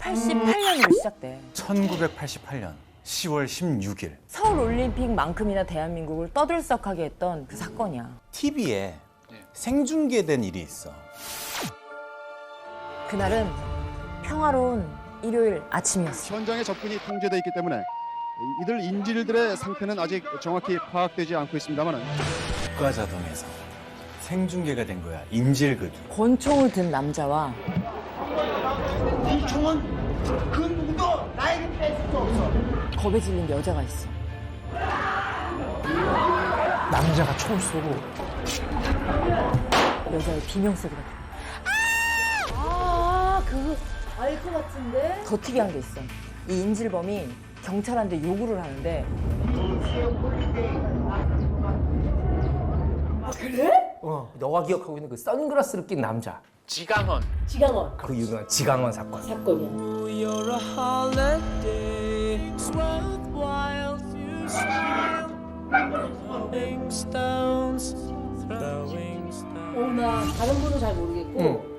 1988년으로 시작돼. 1988년 10월 16일 서울 올림픽만큼이나 대한민국을 떠들썩하게 했던 그 사건이야. TV에 생중계된 일이 있어. 그날은 평화로운 일요일 아침이었어. 현장의 접근이 통제돼 있기 때문에 이들 인질들의 상태는 아직 정확히 파악되지 않고 있습니다만 국가자동에서 생중계가 된 거야. 인질극이. 권총을 든 남자와 이 총은 그 누구도 나에게 뺏을 수 없어. 겁에 질린 여자가 있어. 남자가 총을 쏘고 여자의 비명소리가 들려. 그거 알 것 같은데? 더 특이한 게 있어. 이 인질범이 경찰한테 요구를 하는데 너가 기억하고 있는 그 선글라스를 낀 남자 지강원. 지강원 그 유명한 지강원 사건. 사건이야. 나 다른 분은 잘 모르겠고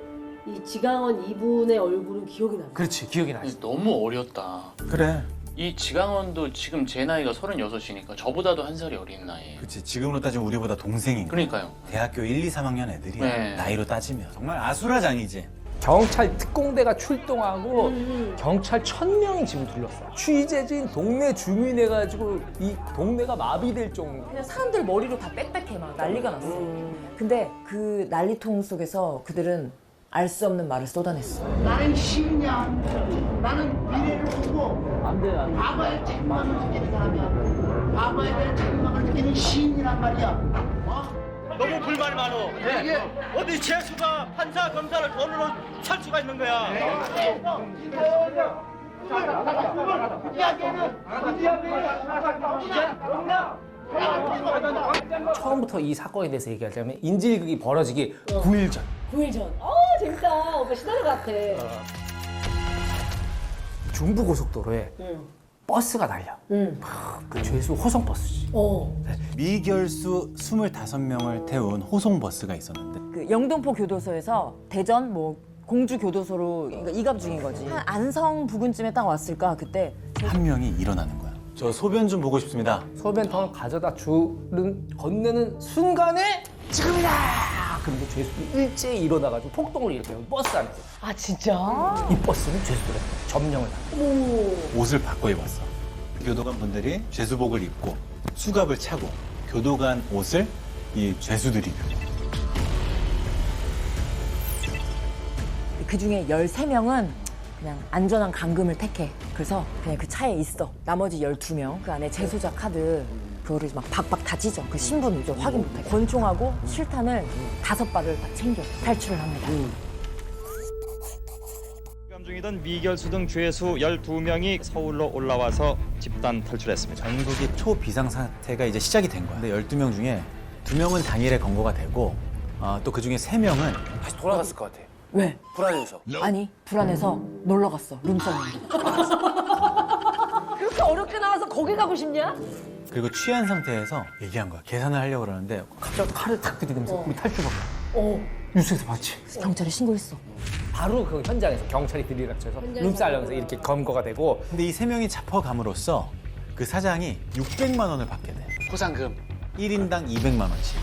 이 지강원 이분의 얼굴은 기억이 나. 그렇지, 기억이 나지. 너무 어렸다. 그래. 이 지강원도 지금 제 나이가 36이니까 저보다도 한 살이 어린 나이. 그치. 지금으로 따지면 우리보다 동생인 거야. 그러니까요. 대학교 1, 2, 3학년 애들이야. 네. 나이로 따지면. 정말 아수라장이지. 경찰 특공대가 출동하고 경찰 1000명이 집을 둘렀어. 취재진 동네 주민해가지고 이 동네가 마비될 정도. 그냥 사람들 머리로 다 빽빽해 막 난리가 났어. 근데 그 난리통 속에서 그들은 알 수 없는 말을 쏟아냈어. 나는 시인이야. 나는 미래를 보고 과거의 책망을 느끼는 사람이야. 과거에 대한 책망을 느끼는 시인이란 말이야. 너무 불만이 많어. 이게 어디 재수가 판사 검사를 돈으로 살 수가 있는 거야. 처음부터 이 사건에 대해서 얘기하자면 인질극이 벌어지기 9일 전. 9일 전. 재밌다. 오빠 시나리오 같아. 중부고속도로에 버스가 달려. 그 죄수 호송버스지. 미결수 25명을 태운 호송버스가 있었는데 그 영등포 교도소에서 대전 뭐 공주 교도소로 그러니까 이갑 중인 거지. 한 안성 부근쯤에 딱 왔을까 그때 한 명이 일어나는 거야. 저 소변 좀 보고 싶습니다. 소변통을 가져다 주는 건네는 순간에 지금이다! 그리고 죄수들이 일제히 일어나가지고 폭동을 일으켜요. 버스 안에서. 아 진짜? 이 버스는 죄수들의 점령을 다. 옷을 바꿔 입었어. 교도관 분들이 죄수복을 입고 수갑을 차고 교도관 옷을 이 죄수들이 입고. 그 중에 13명은 그냥 안전한 감금을 택해. 그래서 그냥 그 차에 있어. 나머지 12명 그 안에 재소자 카드 그거를 막 박박 다 찢어. 그 신분 이제 확인 못하게. 권총하고 실탄을 5발을 딱 챙겨 탈출을 합니다. 감 중이던 미결수 등 죄수 12명이 서울로 올라와서 집단 탈출했습니다. 전국이 초비상 사태가 이제 시작이 된 거야. 근데 12명 중에 2명은 당일에 검거가 되고 또 그 중에 3명은 다시 돌아갔을 것 같아. 왜? 불안해서. 아니 불안해서 놀러 갔어. 룸싸는데. 그렇게 어렵게 나와서 거기 가고 싶냐? 그리고 취한 상태에서 얘기한 거야. 계산을 하려고 그러는데 갑자기 칼을 탁 들이대면서 우리 탈출범. 뉴스에서 봤지? 경찰에 신고했어. 바로 그 현장에서 경찰이 들이닥쳐서 룸살령에서 이렇게 검거가 되고 근데 이 3명이 잡혀감으로써 그 사장이 600만 원을 받게 돼. 포상금. 1인당 200만 원씩.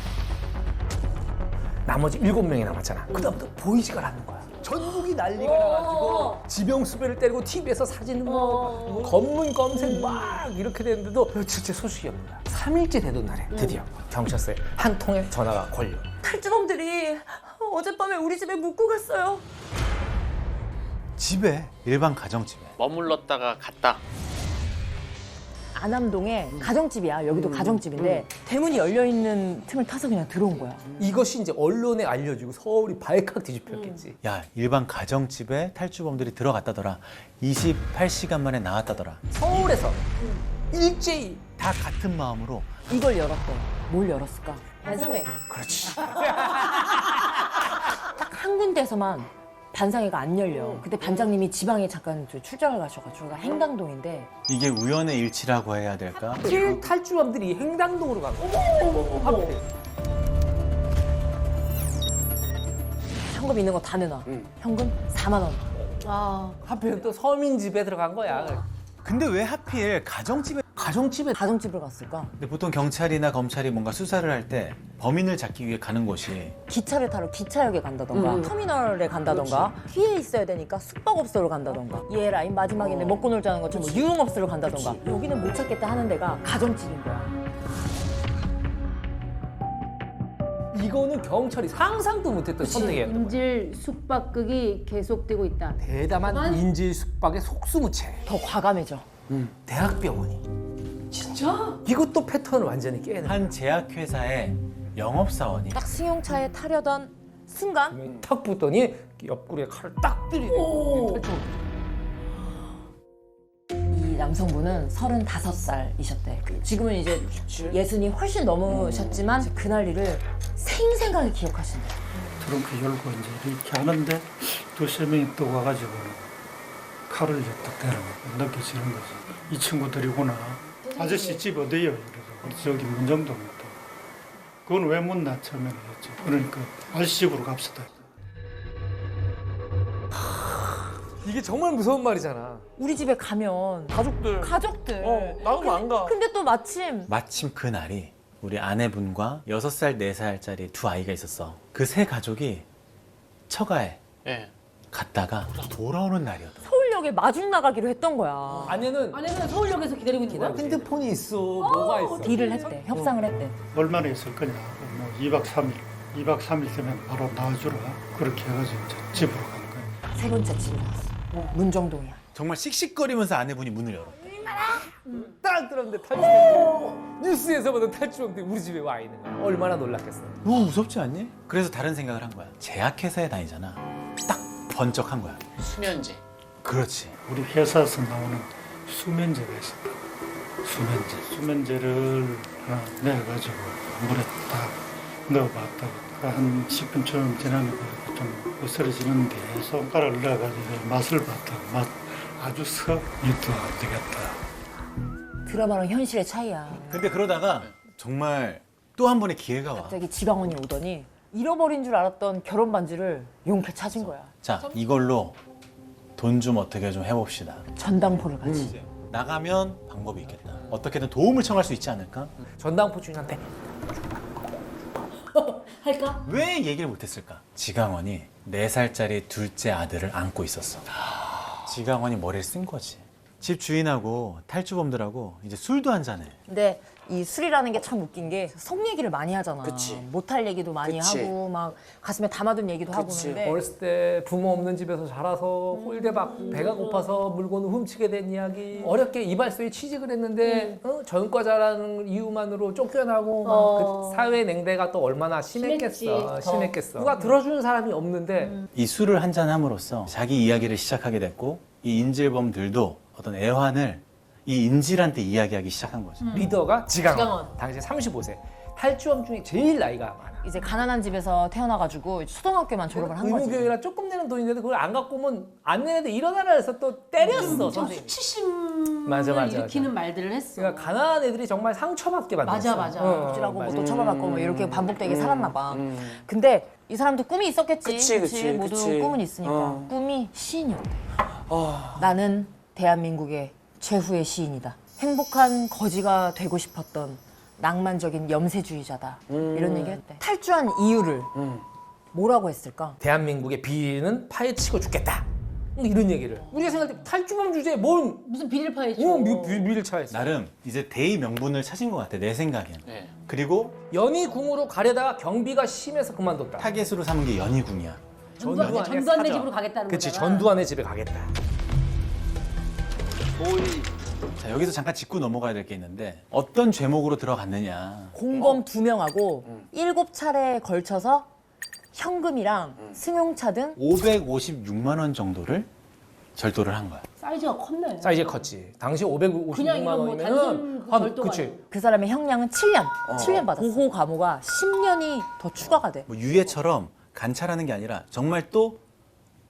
나머지 7명이 남았잖아. 그다음부터 보이지가 않는 거야. 전국이 난리가 나가지고 지병수배를 때리고 TV에서 사진 뭐 검문 검색 막 이렇게 됐는데도 며칠째 소식이 없는 거야. 3일째 되던 날에 드디어 경찰서에 한 통의 전화가 걸려. 탈주범들이 어젯밤에 우리 집에 묵고 갔어요. 집에, 일반 가정집에. 머물렀다가 갔다. 안암동에 가정집이야. 여기도 가정집인데 대문이 열려있는 틈을 타서 그냥 들어온 거야. 이것이 이제 언론에 알려지고 서울이 발칵 뒤집혔겠지. 야, 일반 가정집에 탈주범들이 들어갔다더라. 28시간 만에 나왔다더라. 서울에서 일제히 다 같은 마음으로 이걸 열었대. 뭘 열었을까? 반상회. 그렇지. 딱 한 군데에서만 반상회가 안 열려. 그때 반장님이 지방에 잠깐 출장을 가셔가지고 행당동인데 이게 우연의 일치라고 해야 될까? 탈주범들이 행당동으로 간 거야. 하필. 현금 있는 거 다 내놔. 현금 4만 원. 하필 또 서민 집에 들어간 거야. 근데 왜 하필 가정집에? 가정집을 갔을까? 근데 보통 경찰이나 검찰이 뭔가 수사를 할 때 범인을 잡기 위해 가는 곳이 기차를 타러 기차역에 간다던가 터미널에 간다던가 피해 있어야 되니까 숙박업소를 간다던가 이 라인 마지막인데 먹고 놀자는 것처럼 뭐 유흥업소를 간다던가 여기는 못 찾겠다 하는 데가 가정집인 거야. 이거는 경찰이 상상도 못했던 선택이었던 거야. 인질 숙박극이 계속되고 있다. 대담한 인질 숙박의 속수무책. 더 과감해져. 대학병원이 진짜? 이것도 패턴을 완전히 깨는. 한 제약회사의 영업사원이 딱 승용차에 타려던 순간 탁 붙더니 옆구리에 칼을 딱 때리네. 이 남성분은 35살이셨대. 지금은 이제 예순이 훨씬 넘으셨지만 그날 일을 생생하게 기억하신대. 트렁크 열고 이제 이렇게 하는데 두세 명이 또 와가지고 칼을 이제 딱 대는 거 느껴지는 거지. 이 친구들이구나. 아저씨 집 어디요? 그래서 저기 문정동이다. 그건 왜 묻나 처음에는 했죠. 그러니까 아저씨 집으로 갑시다. 이게 정말 무서운 말이잖아. 우리 집에 가면 가족들 나도 안 가. 근데 또 마침 그날이 우리 아내분과 6살, 4살짜리 두 아이가 있었어. 그 세 가족이 처가에 예. 갔다가 돌아오는 날이었던 거야. 서울역에 마중 나가기로 했던 거야. 아내는 서울역에서 기다리고 있는 거야? 핸드폰이 있어. 뭐가 있어? 딜을 했대. 협상을 했대. 얼마나 있을 거냐. 뭐 2박 3일. 2박 3일 되면 바로 나와주라. 그렇게 해가지고 이제 집으로 간 거야. 세 번째 집에 왔어. 문정동이야. 정말 씩씩거리면서 아내분이 문을 열었대. 딱 들었는데 탈주범 뉴스에서 보던 탈주범들이 우리 집에 와 있는 거야. 얼마나 놀랐겠어. 너무 무섭지 않니? 그래서 다른 생각을 한 거야. 제약회사에 다니잖아. 딱 번쩍한 거야. 수면제. 그렇지. 우리 회사에서 나오는 수면제가 있었다. 수면제를 하나 내가지고 물에 딱 넣어봤다고. 한 10분쯤 지나면 좀 으스러지는데 손가락을 넣어가지고 맛을 봤다고. 맛 아주 썩 밑도 안 되겠다. 드라마랑 현실의 차이야. 근데 그러다가 정말 또 한 번의 기회가 와. 갑자기 지방원이 오더니 잃어버린 줄 알았던 결혼 반지를 용케 찾은 거야. 자, 이걸로 돈 좀 어떻게 좀 해봅시다. 전당포를 가지. 나가면 방법이 있겠다. 어떻게든 도움을 청할 수 있지 않을까? 전당포 주인한테 할까? 왜 얘기를 못했을까? 지강원이 4살짜리 둘째 아들을 안고 있었어. 지강원이 머리를 쓴 거지. 집 주인하고 탈주범들하고 이제 술도 한잔해. 근데 이 술이라는 게 참 웃긴 게 속 얘기를 많이 하잖아. 못할 얘기도 많이 하고 막 가슴에 담아둔 얘기도 하고 그러는데 어렸을 때 부모 없는 집에서 자라서 홀대받고 배가 고파서 물건을 훔치게 된 이야기. 어렵게 이발소에 취직을 했는데 전과자라는 이유만으로 쫓겨나고 막그 사회 냉대가 또 얼마나 심했겠어. 심했겠어. 누가 들어주는 사람이 없는데 이 술을 한잔함으로써 자기 이야기를 시작하게 됐고 이 인질범들도 어떤 애환을 이 인질한테 이야기하기 시작한 거죠. 리더가 지강원. 지강원. 당시 35세. 탈주범 중에 제일 나이가 많아. 이제 가난한 집에서 태어나가지고 초등학교만 졸업을 한 거지. 의무교육이라 조금 내는 돈인데 그걸 안 갖고 오면 안 내는데 일어나라 해서 또 때렸어. 선생님. 수치심을 맞아. 일으키는 말들을 했어. 그러니까 가난한 애들이 정말 상처받게 만들었어. 맞아. 억지라고 뭐 또 처벌받고 뭐 이렇게 반복되게 살았나 봐. 근데 이 사람도 꿈이 있었겠지. 그치. 모두 꿈은 있으니까. 꿈이 시인이었대. 나는 대한민국의 최후의 시인이다. 행복한 거지가 되고 싶었던 낭만적인 염세주의자다. 이런 얘기 했대. 탈주한 이유를 뭐라고 했을까? 대한민국의 비리는 파헤치고 죽겠다. 이런 얘기를. 우리가 생각할 때 탈주범 주제에 뭔 무슨 비리를 파헤쳐. 비리를 차했어. 나름 이제 대의 명분을 찾은 것 같아, 내 생각엔. 네. 그리고 연희궁으로 가려다가 경비가 심해서 그만뒀다. 타겟으로 삼은 게 연희궁이야. 전두환네 집으로 가겠다는 그치, 거잖아. 전두환의 집에 가겠다. 자, 여기서 잠깐 짚고 넘어가야 될 게 있는데 어떤 죄목으로 들어갔느냐. 공범 2명하고 7차례에 걸쳐서 현금이랑 승용차 등 556만 원 정도를 절도를 한 거야. 사이즈가 컸네. 사이즈 컸지. 당시 그냥 556만 이런 뭐 원이면은 단순 그 절도가 그치. 그 사람의 형량은 7년. 7년 받았어. 보호 감호가 10년이 더 추가가 돼. 뭐 유해처럼 관찰하는 게 아니라 정말 또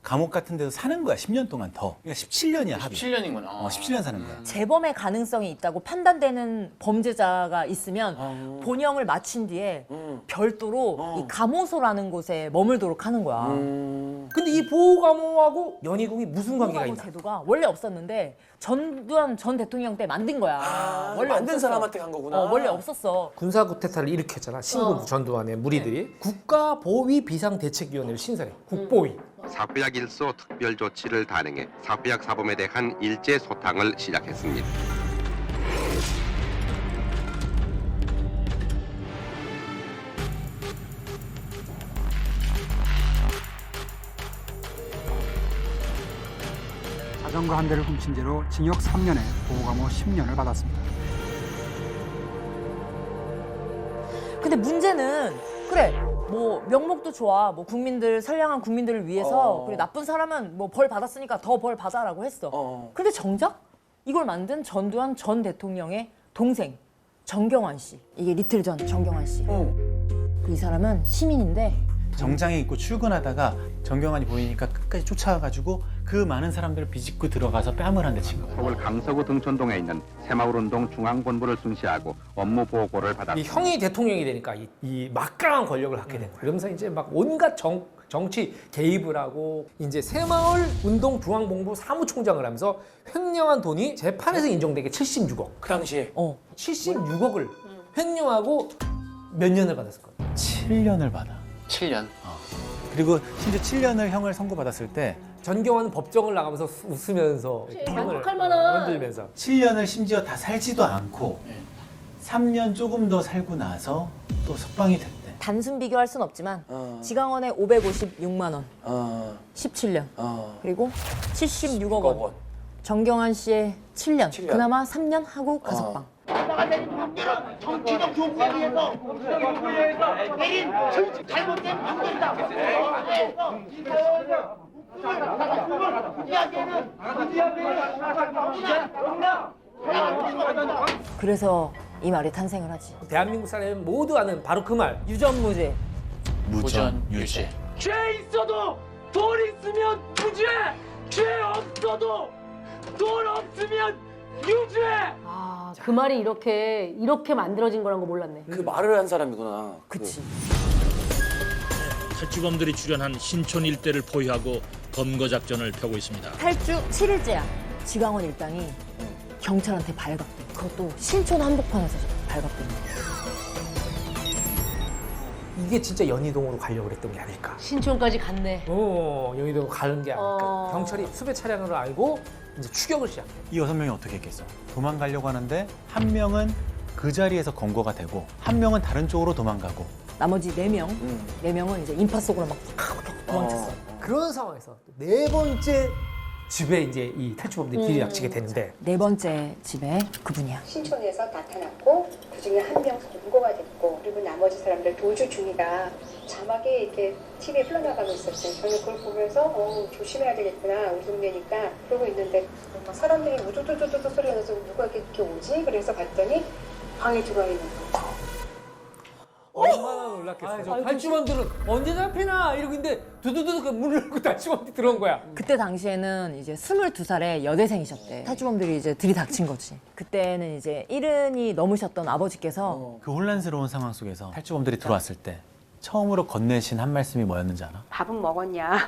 감옥 같은 데서 사는 거야. 10년 동안 더. 그러니까 17년이야 합의. 17년이구나. 17년 사는 거야. 재범의 가능성이 있다고 판단되는 범죄자가 있으면 본형을 마친 뒤에 별도로 이 감호소라는 곳에 머물도록 하는 거야. 근데 이 보호감호하고 연희동이 무슨 관계가 보호감호 있나? 제도가 원래 없었는데 전두환 전 대통령 때 만든 거야. 원래 만든 없었어. 사람한테 간 거구나. 원래 없었어. 군사 구태타를 일으켰잖아. 신군 전두환의 무리들이 국가보위 비상대책위원회를 신설해. 국보위. 사부약 일소 특별 조치를 단행해 사부약 사범에 대한 일제 소탕을 시작했습니다. 자전거 한 대를 훔친 죄로 징역 3년에 보호감호 10년을 받았습니다. 근데 문제는 그래 뭐 명목도 좋아. 뭐 국민들 선량한 국민들을 위해서 그래 나쁜 사람은 뭐 벌 받았으니까 더 벌 받아라고 했어. 근데 정작 이걸 만든 전두환 전 대통령의 동생 정경환 씨. 이게 리틀 전 정경환 씨. 이 사람은 시민인데 정장에 입고 출근하다가 정경환이 보이니까 끝까지 쫓아와가지고 그 많은 사람들을 비집고 들어가서 뺨을 한 대 친 거야. 서울 강서구 등촌동에 있는 새마을운동 중앙본부를 승시하고 업무 보고를 이 받았습니다. 형이 대통령이 되니까 이 막강한 권력을 갖게 된 거야. 그러면서 이제 막 온갖 정치 개입을 하고 이제 새마을 운동 중앙본부 사무총장을 하면서 횡령한 돈이 재판에서 인정되게 76억. 그 당시에 76억을 횡령하고 몇 년을 받았을 거야? 7년을 받아. 7년. 그리고 심지어 7년을 형을 선고받았을 때 전경환은 법정을 나가면서 웃으면서 턱을 만족할 만한. 흔들면서 7년을 심지어 다 살지도 않고 3년 조금 더 살고 나서 또 석방이 됐대. 단순 비교할 순 없지만 지강원의 556만 원, 17년 그리고 76억 원. 정경환 씨의 7년. 그나마 3년 하고 가석방. 나가 내린 판결은 정치적 조건에 의해서 내린 잘못된 판결이다. 그래서 이 말이 탄생을 하지. 대한민국 사람이 모두 아는 바로 그 말. 유전무죄. 무전 유죄. 죄 있어도 돈 있으면 무죄. 죄 없어도 돈 없으면 유죄. 아, 그 말이 이렇게 만들어진 거란 거 몰랐네. 그 말을 한 사람이구나. 그치. 탈주범들이 출연한 신촌 일대를 포위하고 검거 작전을 펴고 있습니다. 탈주 7일째야. 지강원 일당이 경찰한테 발각돼. 그것도 신촌 한복판에서 발각된 거야. 이게 진짜 연희동으로 가려고 했던 게 아닐까. 신촌까지 갔네. 연희동으로 가는 게 아닐까. 경찰이 수배 차량으로 알고 이제 추격을 시작. 이 6명이 어떻게 했겠어? 도망가려고 하는데 한 명은 그 자리에서 검거가 되고 한 명은 다른 쪽으로 도망가고 나머지 4명, 4명은 이제 인파 속으로 막 도망쳤어. 그런 상황에서 네 번째 집에 이제 이 탈주범들이 들이닥치게 되는데 4번째 집에 그분이야. 신촌에서 나타났고 그중에 한 명 검거가 됐고 그리고 나머지 사람들 도주 중이다. 자막에 이렇게 TV에 흘러나가고 있었어요. 저는 그걸 보면서 조심해야 되겠구나. 우리 동네니까 그러고 있는데 막 사람들이 우두두두두 소리가 나서 누가 이렇게 오지? 그래서 봤더니 방에 들어와 있는 거예요. 얼마나 놀랐겠어. 탈주범들은 언제 잡히나 이러고 있는데 두두두두 문을 열고 탈주범들이 들어온 거야. 그때 당시에는 이제 22살의 여대생이셨대. 탈주범들이 이제 들이닥친 거지. 그때는 이제 70이 넘으셨던 아버지께서 그 혼란스러운 상황 속에서 탈주범들이 들어왔을 때 처음으로 건네신 한 말씀이 뭐였는지 알아? 밥은 먹었냐?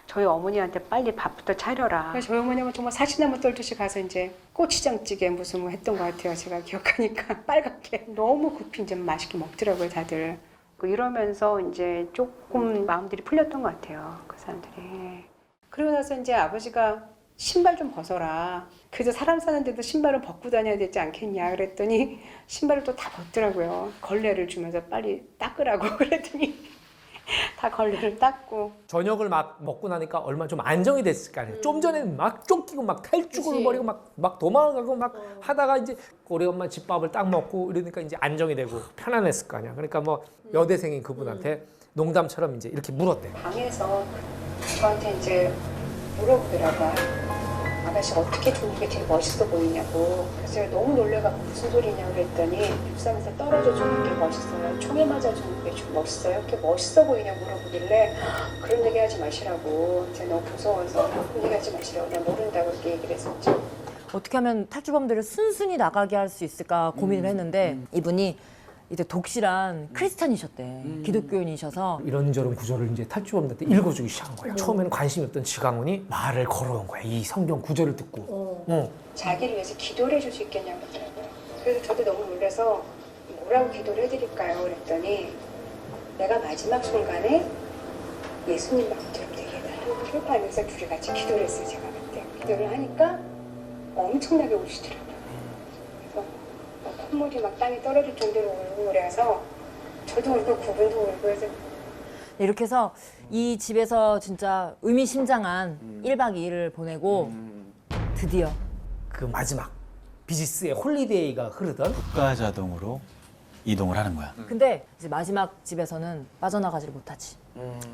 저희 어머니한테 빨리 밥부터 차려라. 저희 어머니가 정말 사시나무 떨듯이 가서 이제 고추장찌개 무슨 뭐 했던 것 같아요. 제가 기억하니까 빨갛게 너무 급히 이제 맛있게 먹더라고요, 다들. 이러면서 이제 조금 마음들이 풀렸던 것 같아요, 그 사람들이. 그러고 나서 이제 아버지가 신발 좀 벗어라. 그래서 사람 사는데도 신발을 벗고 다녀야 되지 않겠냐 그랬더니 신발을 또 다 벗더라고요. 걸레를 주면서 빨리 닦으라고 그랬더니 다 걸레를 닦고. 저녁을 막 먹고 나니까 얼마나 좀 안정이 됐을 거 아니에요. 좀 전에는 막 쫓기고 막 탈죽을 벌이고 막 도망가고 막 하다가 이제 우리 엄마 집밥을 딱 먹고 이러니까 이제 안정이 되고 편안했을 거 아니야. 그러니까 뭐 여대생인 그분한테 농담처럼 이제 이렇게 물었대. 방에서 저한테 이제 물어보더라고요. 아가씨가 어떻게 죽는 게 되게 멋있어 보이냐고. 그래서 제가 너무 놀래갖고 무슨 소리냐고 그랬더니 옥상에서 떨어져 죽는 게 멋있어요, 총에 맞아 죽는 게 좀 멋있어요, 이렇게 멋있어 보이냐고 물어보길래 그런 얘기 하지 마시라고. 제가 너무 무서워서 그런 얘기 하지 마시라고, 나 모른다고 이렇게 얘기를 했었죠. 어떻게 하면 탈주범들을 순순히 나가게 할 수 있을까 고민을 했는데 이분이 이제 독실한 크리스찬이셨대. 기독교인이셔서 이런저런 구절을 이제 탈주범들한테 읽어주기 시작한 거야. 처음에는 관심이 없던 지강원이 말을 걸어온 거야. 이 성경 구절을 듣고. 자기를 위해서 기도를 해줄 수 있겠냐고 하더라고요. 그래서 저도 너무 놀라서 뭐라고 기도를 해드릴까요? 그랬더니 내가 마지막 순간에 예수님 마음대로 되게 해달라고 하면서 둘이 같이 기도를 했어요. 제가 그때 기도를 하니까 엄청나게 우시더라고요. 그래서 콧물이 막 땅에 떨어질 정도로 울고 그래서 저도 울고 그분도 울고 해서 이렇게 해서 이 집에서 진짜 의미심장한 1박 2일을 보내고 드디어 그 마지막 비지스의 홀리데이가 흐르던 국가자동으로 이동을 하는 거야. 근데 이제 마지막 집에서는 빠져나가지를 못하지.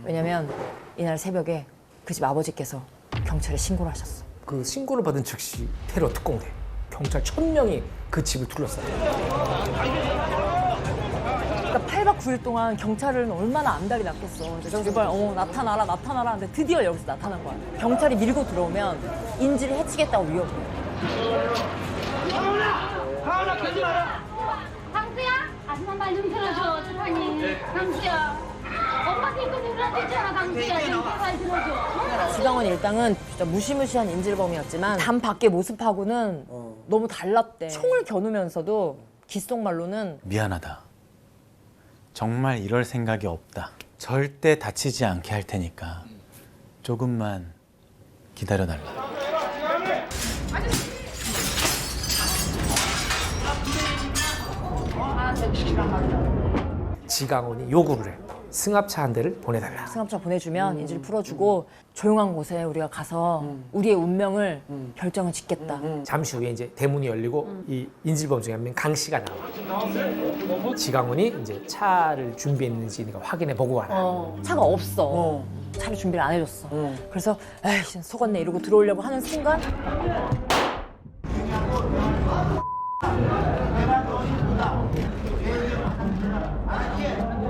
왜냐면 이날 새벽에 그 집 아버지께서 경찰에 신고를 하셨어. 그 신고를 받은 즉시 테러 특공대 경찰 1000명이 그 집을 둘러쌌대. 그러니까 8박 9일 동안 경찰은 얼마나 안달이 났겠어. 제발 나타나라 하는데 드디어 여기서 나타난 거야. 경찰이 밀고 들어오면 인지를 해치겠다고 위협해. 가은아 가지 마라. 강수야? 아줌마 말 좀 들어줘, 주파님. 강수야. 엄마 데리고 놀라댔잖아, 강수야. 좀 제발 들어줘. 지강원 일당은 진짜 무시무시한 인질범이었지만 담 밖의 모습하고는 너무 달랐대. 총을 겨누면서도 귓속말로는 미안하다. 정말 이럴 생각이 없다. 절대 다치지 않게 할 테니까 조금만 기다려달라. 지강원이 요구를 해. 승합차 한 대를 보내달라. 승합차 보내주면 인질 풀어주고 조용한 곳에 우리가 가서 우리의 운명을 결정을 짓겠다. 잠시 후에 이제 대문이 열리고 이 인질범 중에 한 명 강 씨가 나와. 지강원이 이제 차를 준비했는지 네가 확인해 보고 와라. 차가 없어. 차를 준비를 안 해줬어. 그래서 에이 속았네 이러고 들어오려고 하는 순간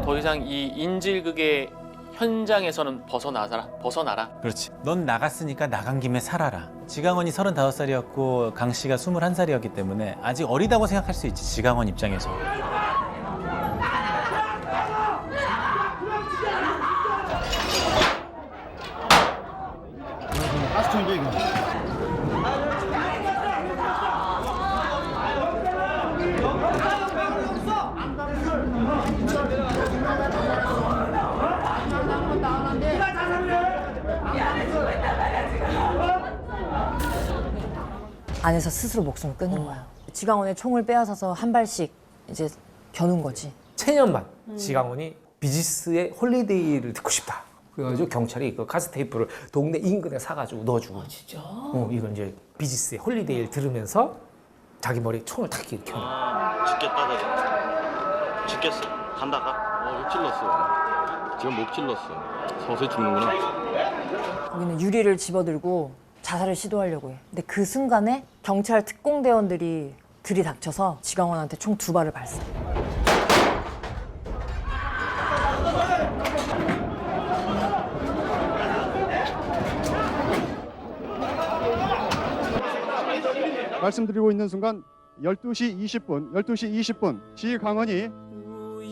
더 이상 이 인질극의 현장에서는 벗어나라. 그렇지. 넌 나갔으니까 나간 김에 살아라. 지강원이 35살이었고 강 씨가 21살이었기 때문에 아직 어리다고 생각할 수 있지. 지강원 입장에서. 가스통인데 이거. 안에서 스스로 목숨을 끊는 거야. 지강원의 총을 빼앗아서 한 발씩 이제 겨눈 거지. 체년만 지강원이 비지스의 홀리데이를 듣고 싶다. 그래가지고 경찰이 그 카세테이프를 동네 인근에 사가지고 넣어주고. 진짜? 이건 이제 비지스의 홀리데이를 들으면서 자기 머리에 총을 탁 이렇게 켜는. 죽겠다 저거. 죽겠어. 간다가. 목 찔렀어. 지금 목 찔렀어. 서서히 죽는구나. 거기는 유리를 집어들고 자살을 시도하려고 해. 근데 그 순간에 경찰 특공대원들이 들이닥쳐서 지강원한테 총 2발을 발사. 말씀드리고 있는 순간 12시 20분 지강원이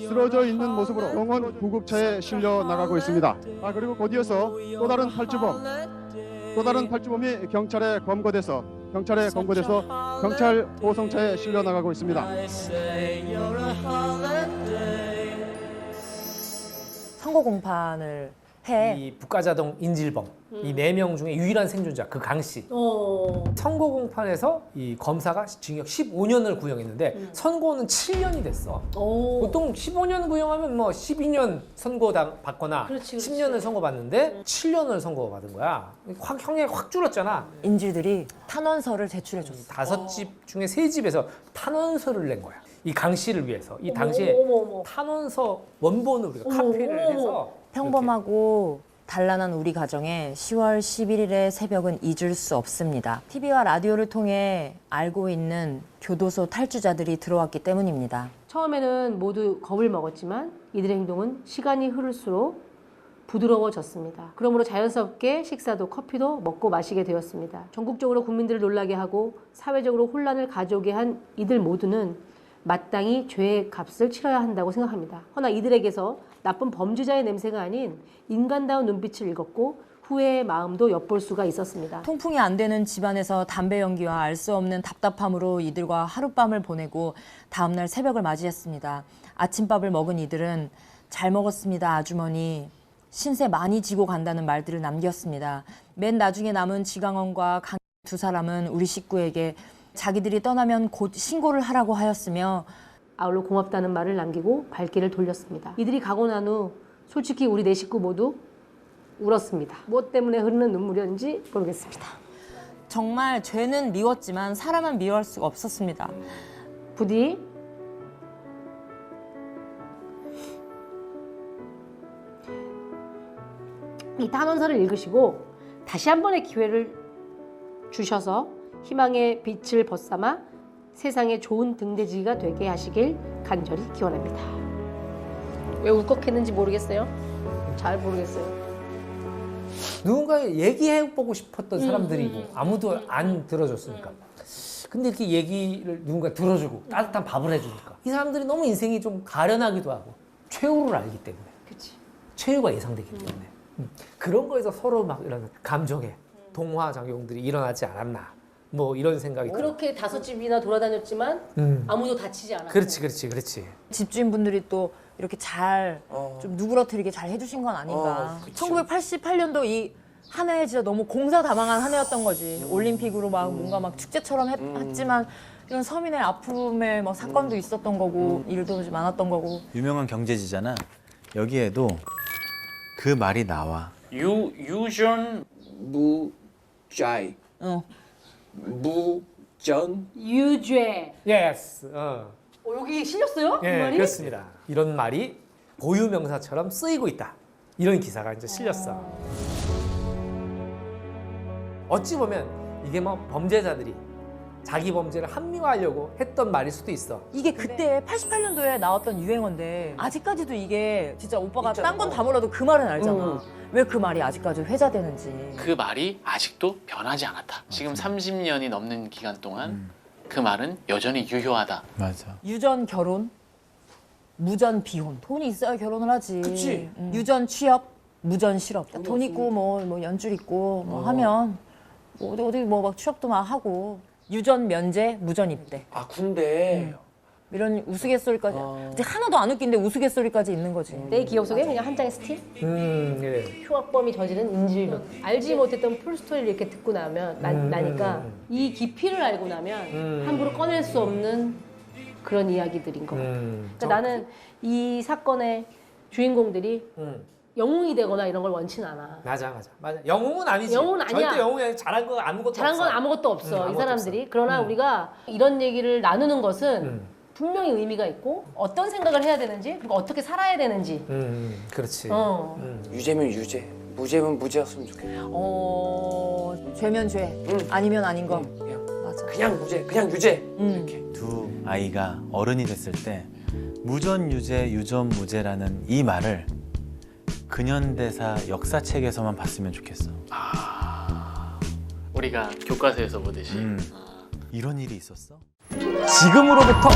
쓰러져 있는 모습으로 병원 구급차에 실려 나가고 있습니다. 그리고 곧이어서 또 다른 탈주범이 경찰에 검거돼서 경찰 보송차에 실려 나가고 있습니다. 선거 공판을 해. 이 북가자동 인질범 이 4명 중에 유일한 생존자 그 강 씨. 선고 공판에서 이 검사가 징역 15년을 구형했는데 선고는 7년이 됐어. 보통 15년 구형하면 뭐 12년 선고 받거나 그렇지. 10년을 선고받는데 7년을 선고받은 거야. 형이 확 줄었잖아. 인질들이 탄원서를 제출해줬어. 5집 중에 3집에서 탄원서를 낸 거야. 이 강 씨를 위해서. 이 당시에 탄원서 원본을 우리가 카피를 해서 평범하고 단란한 우리 가정에 10월 11일의 새벽은 잊을 수 없습니다. TV와 라디오를 통해 알고 있는 교도소 탈주자들이 들어왔기 때문입니다. 처음에는 모두 겁을 먹었지만 이들의 행동은 시간이 흐를수록 부드러워졌습니다. 그러므로 자연스럽게 식사도 커피도 먹고 마시게 되었습니다. 전국적으로 국민들을 놀라게 하고 사회적으로 혼란을 가져오게 한 이들 모두는 마땅히 죄의 값을 치러야 한다고 생각합니다. 허나 이들에게서 나쁜 범죄자의 냄새가 아닌 인간다운 눈빛을 읽었고 후회의 마음도 엿볼 수가 있었습니다. 통풍이 안 되는 집안에서 담배 연기와 알 수 없는 답답함으로 이들과 하룻밤을 보내고 다음날 새벽을 맞이했습니다. 아침밥을 먹은 이들은 잘 먹었습니다, 아주머니. 신세 많이 지고 간다는 말들을 남겼습니다. 맨 나중에 남은 지강원과 강 두 사람은 우리 식구에게 자기들이 떠나면 곧 신고를 하라고 하였으며 아울러 고맙다는 말을 남기고 발길을 돌렸습니다. 이들이 가고 난 후 솔직히 우리 네 식구 모두 울었습니다. 무엇 때문에 흐르는 눈물이었는지 모르겠습니다. 정말 죄는 미웠지만 사람은 미워할 수가 없었습니다. 부디 이 탄원서를 읽으시고 다시 한 번의 기회를 주셔서 희망의 빛을 벗삼아 세상에 좋은 등대지기가 되게 하시길 간절히 기원합니다. 왜 울컥했는지 모르겠어요. 잘 모르겠어요. 누군가 얘기해보고 싶었던 사람들이고 아무도 안 들어줬으니까. 근데 이렇게 얘기를 누군가 들어주고 따뜻한 밥을 해주니까 이 사람들이 너무 인생이 좀 가련하기도 하고 최후를 알기 때문에 그치. 최후가 예상되기 때문에 그런 거에서 서로 막 이런 감정의 동화작용들이 일어나지 않았나 뭐 이런 생각이 그렇게 다섯 집이나 돌아다녔지만 아무도 다치지 않았고. 그렇지. 집주인분들이 또 이렇게 잘 좀 누그러뜨리게 잘 해주신 건 아닌가. 1988년도 이 한 해 진짜 너무 공사다망한 한 해였던 거지. 올림픽으로 막 뭔가 막 축제처럼 했지만 이런 서민의 아픔의 막 사건도 있었던 거고 일도 좀 많았던 거고. 유명한 경제지잖아. 여기에도 그 말이 나와. 유전 무자이. 무전. 유죄. 예스. 여기 실렸어요? 그 말이? 그렇습니다. 이런 말이 고유명사처럼 쓰이고 있다. 이런 기사가 이제 실렸어. 어찌 보면 이게 뭐 범죄자들이 자기 범죄를 합리화하려고 했던 말일 수도 있어. 이게 그때 88년도에 나왔던 유행어인데 아직까지도 이게 진짜 오빠가 딴 건 다 몰라도 그 말은 알잖아. 왜 그 말이 아직까지 회자되는지. 그 말이 아직도 변하지 않았다. 지금 30년이 넘는 기간 동안 그 말은 여전히 유효하다. 맞아. 유전 결혼, 무전 비혼. 돈이 있어야 결혼을 하지. 그치. 유전 취업, 무전 실업. 돈 있고 뭐 연줄 있고 뭐 하면 뭐 어디 뭐 막 취업도 막 하고. 유전 면제, 무전 입대. 아 군대. 이런 우스갯소리까지. 이제 하나도 안 웃긴데 우스갯소리까지 있는 거지. 내 기억 속에 그냥 한 장의 스틸? 그래. 흉악범이 저지른 인질극. 알지 못했던 풀스토리를 이렇게 듣고 나니까 이 깊이를 알고 나면 함부로 꺼낼 수 없는 그런 이야기들인 것 같아요. 그러니까 나는 이 사건의 주인공들이 영웅이 되거나 이런 걸 원치는 않아. 맞아. 영웅은 아니지. 영웅은 아니야. 절대 영웅이 아니야. 잘한 건 아무것도 잘한 없어. 건 아무것도 없어. 이 아무것도 사람들이. 없어. 그러나 우리가 이런 얘기를 나누는 것은 분명히 의미가 있고 어떤 생각을 해야 되는지 그리고 어떻게 살아야 되는지. 그렇지. 유죄면 유죄, 무죄면 무죄였으면 좋겠다. 죄면 죄, 아니면 아닌 거. 맞아. 그냥 무죄, 그냥 유죄. 이렇게 두 아이가 어른이 됐을 때 무전 유죄, 유전 무죄라는 이 말을 근현대사 역사책에서만 봤으면 좋겠어. 우리가 교과서에서 보듯이. 이런 일이 있었어? 지금으로부터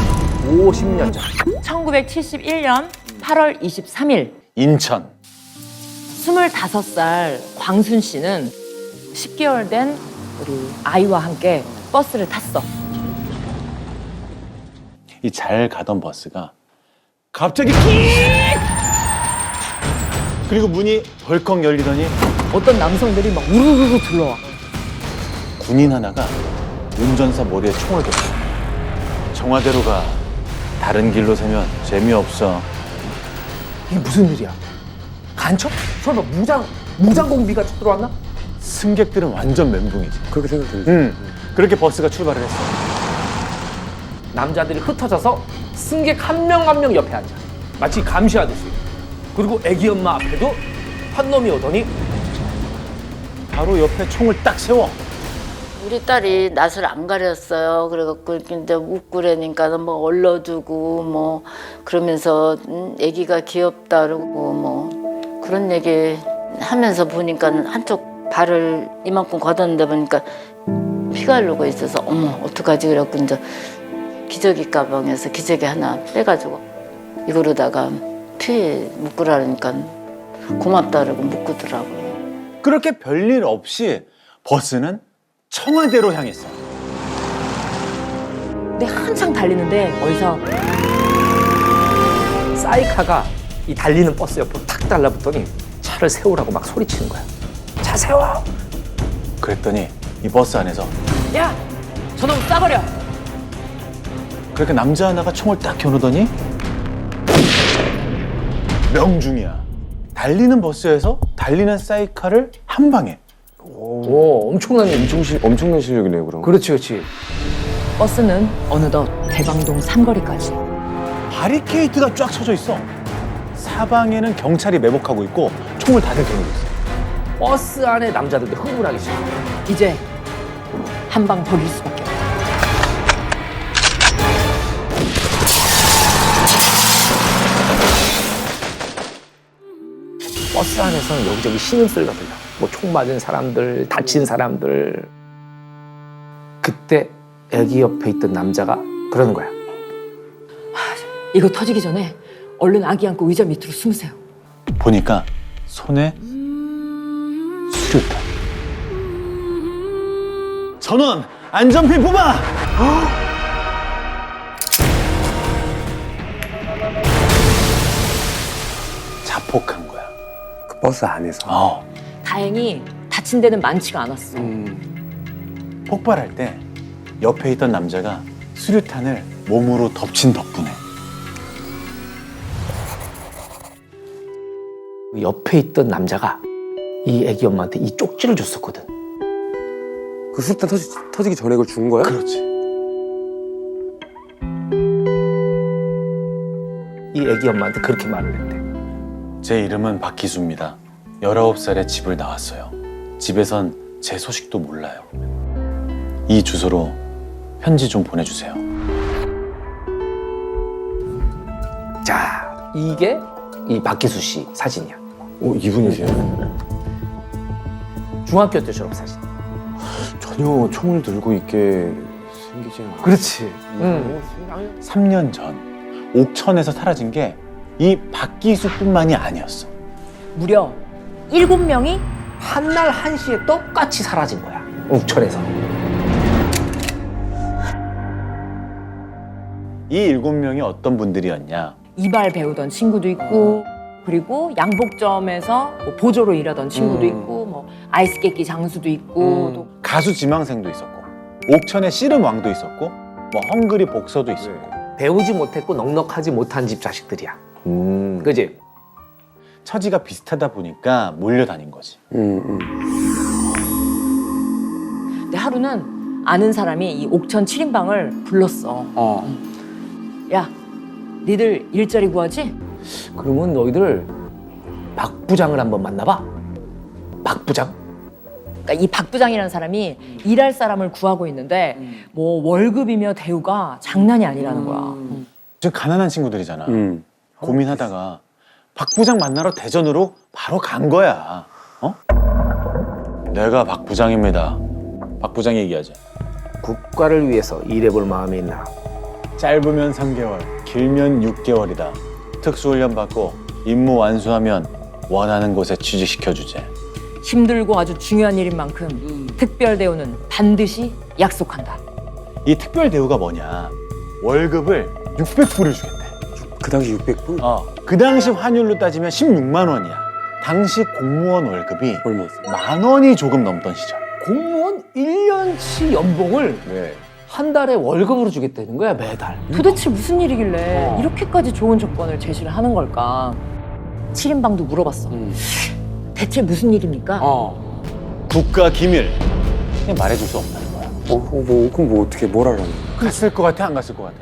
50년 전. 1971년 8월 23일. 인천. 25살 광순 씨는 10개월 된 우리 아이와 함께 버스를 탔어. 이 잘 가던 버스가 갑자기 킥! 그리고 문이 벌컥 열리더니 어떤 남성들이 막 우르르르 들러와. 군인 하나가 운전사 머리에 총을 댔어. 청와대로 가. 다른 길로 세면 재미없어. 이게 무슨 일이야? 간첩? 설마 무장 공비가 들어왔나? 승객들은 완전 멘붕이지. 그렇게 생각들지. 그렇게 버스가 출발을 했어. 남자들이 흩어져서 승객 한 명 한 명 옆에 앉아. 마치 감시하듯이. 그리고 애기 엄마 앞에도 한 놈이 오더니 바로 옆에 총을 딱 세워. 우리 딸이 낯을 안 가렸어요. 그래갖고 이렇게 이제 웃고 그러니까 뭐 얼러주고 뭐 그러면서 애기가 귀엽다 그러고 뭐 그런 얘기 하면서 보니까 한쪽 발을 이만큼 걷었는데 보니까 피가 흐르고 있어서 어머 어떡하지 그래갖고 이제 기저귀 가방에서 기저귀 하나 빼가지고 이거로다가 피 묶으라니까 고맙다 그러고 묶더라고요. 그렇게 별일 없이 버스는 청와대로 향했어. 근데 한창 달리는데 어디서 사이카가 이 달리는 버스 옆으로 탁 달라붙더니 차를 세우라고 막 소리치는 거야. 차 세워! 그랬더니 이 버스 안에서 야! 저놈 싸버려! 그렇게 남자 하나가 총을 딱 겨누더니 명중이야. 달리는 버스에서 달리는 사이카를 한 방에. 오, 엄청난 엄청난 실력이네요, 그럼. 그렇지, 그렇지. 버스는 어느덧 대방동 삼거리까지. 바리케이트가 쫙 쳐져 있어. 사방에는 경찰이 매복하고 있고 총을 다들 겨누고 있어. 버스 안에 남자들도 흥분하기 시작해. 이제 한 방 버릴 수밖에 없다. 버스 안에서는 여기저기 신음소리가 들려. 뭐 총 맞은 사람들, 다친 사람들. 그때 애기 옆에 있던 남자가 그러는 거야. 이거 터지기 전에 얼른 아기 안고 의자 밑으로 숨으세요. 보니까 손에 수류탄. 전원 안전핀 뽑아! 자폭한 거야. 그 버스 안에서. 다행히 다친 데는 많지가 않았어. 폭발할 때 옆에 있던 남자가 수류탄을 몸으로 덮친 덕분에 옆에 있던 남자가 이 애기 엄마한테 이 쪽지를 줬었거든. 그 수류탄 터지기 전에 그걸 준 거야? 그렇지. 이 애기 엄마한테 그렇게 말을 했대. 제 이름은 박기수입니다. 19살에 집을 나왔어요. 집에선 제 소식도 몰라요. 이 주소로 편지 좀 보내주세요. 자, 이게 이 박기수 씨 사진이야. 이분이세요? 중학교 때 졸업 사진. 전혀 총을 들고 있게 생기지 않아. 그렇지. 3년 전 옥천에서 사라진 게 이 박기수뿐만이 아니었어. 무려 7명이 한날 한시에 똑같이 사라진 거야. 옥천에서. 이 7명이 어떤 분들이었냐? 이발 배우던 친구도 있고 그리고 양복점에서 뭐 보조로 일하던 친구도 있고 뭐 아이스 깨끼 장수도 있고 또 가수 지망생도 있었고 옥천의 씨름왕도 있었고 뭐 헝그리 복서도 있었고 배우지 못했고 넉넉하지 못한 집 자식들이야. 그지? 처지가 비슷하다 보니까 몰려다닌 거지. 근데 하루는 아는 사람이 이 옥천 7인방을 불렀어. 야, 니들 일자리 구하지? 그러면 너희들 박 부장을 한번 만나봐. 박 부장? 그러니까 이 박 부장이라는 사람이 일할 사람을 구하고 있는데 뭐 월급이며 대우가 장난이 아니라는 거야. 지금 가난한 친구들이잖아. 고민하다가 박 부장 만나러 대전으로 바로 간 거야. 내가 박 부장입니다. 박 부장 얘기하지. 국가를 위해서 일해볼 마음이 있나? 짧으면 3개월, 길면 6개월이다. 특수훈련 받고 임무 완수하면 원하는 곳에 취직시켜주제. 힘들고 아주 중요한 일인 만큼 특별 대우는 반드시 약속한다. 이 특별 대우가 뭐냐? 월급을 600불을 주겠대. 그 당시 600불? 그 당시 환율로 따지면 16만 원이야. 당시 공무원 월급이 얼마였어? 10,000원이 조금 넘던 시절. 공무원 1년치 연봉을 한 달에 월급으로 주겠다는 거야, 매달. 도대체 무슨 일이길래 이렇게까지 좋은 조건을 제시를 하는 걸까? 7인방도 물어봤어. 대체 무슨 일입니까? 국가 기밀. 그냥 말해줄 수 없다는 거야. 그럼 뭐 어떻게 뭘 하라는 거야? 갔을 것 같아, 안 갔을 것 같아?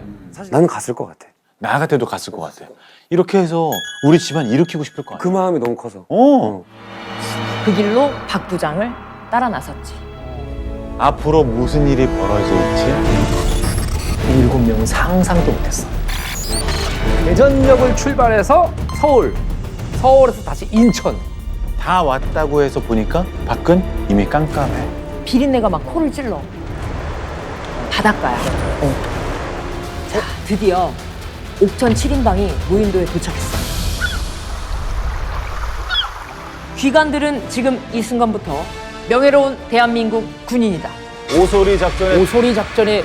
나는 갔을 것 같아. 나 같아도 갔을 것 같아. 이렇게 해서 우리 집안 일으키고 싶을 것 같아. 그 마음이 너무 커서. 그 길로 박 부장을 따라 나섰지. 앞으로 무슨 일이 벌어질지 7명은 상상도 못했어. 대전역을 출발해서 서울, 서울에서 다시 인천. 다 왔다고 해서 보니까 밖은 이미 깜깜해. 비린내가 막 코를 찔러. 바닷가야. 자, 드디어 옥천 7인방이 무인도에 도착했어. 귀관들은 지금 이 순간부터 명예로운 대한민국 군인이다. 오소리 작전에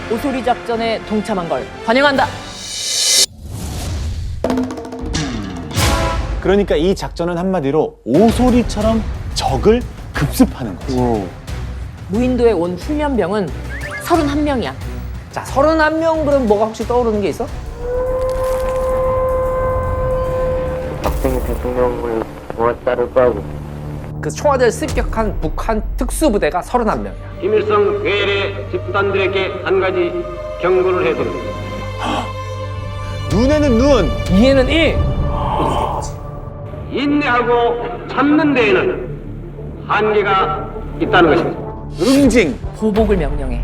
동참한 걸 환영한다. 그러니까 이 작전은 한마디로 오소리처럼 적을 급습하는 거지. 무인도에 온 훈련병은 31명이야. 자, 31명 그럼 뭐가 혹시 떠오르는 게 있어? 박정희 대통령을 모았다고 하고 그 청와대를 습격한 북한 특수부대가 31명이야. 김일성 괴뢰 집단들에게 한 가지 경고를 해드립니다. 눈에는 눈, 이에는 이. 인내하고 참는 데에는 한계가 있다는 것입니다. 응징, 보복을 명령해.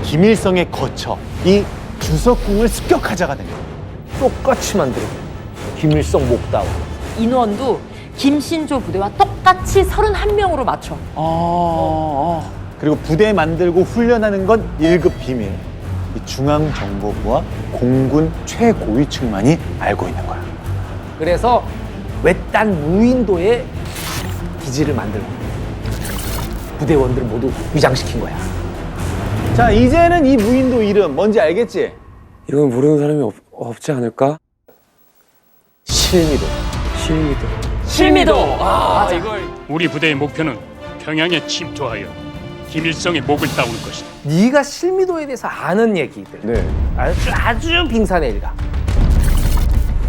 김일성에 거쳐 이 주석궁을 습격하자가 된 거야. 똑같이 만들고 김일성 목다운. 인원도 김신조 부대와 똑같이 31명으로 맞춰. 그리고 부대 만들고 훈련하는 건 1급 비밀. 이 중앙정보부와 공군 최고위층만이 알고 있는 거야. 그래서 외딴 무인도에 기지를 만들고 부대원들을 모두 위장시킨 거야. 자, 이제는 이 무인도 이름 뭔지 알겠지? 이건 모르는 사람이 없지 않을까? 실미도. 실미도. 우리 부대의 목표는 평양에 침투하여 김일성의 목을 따올 것이다. 네가 실미도에 대해서 아는 얘기들. 네. 아주 빙산의 일가.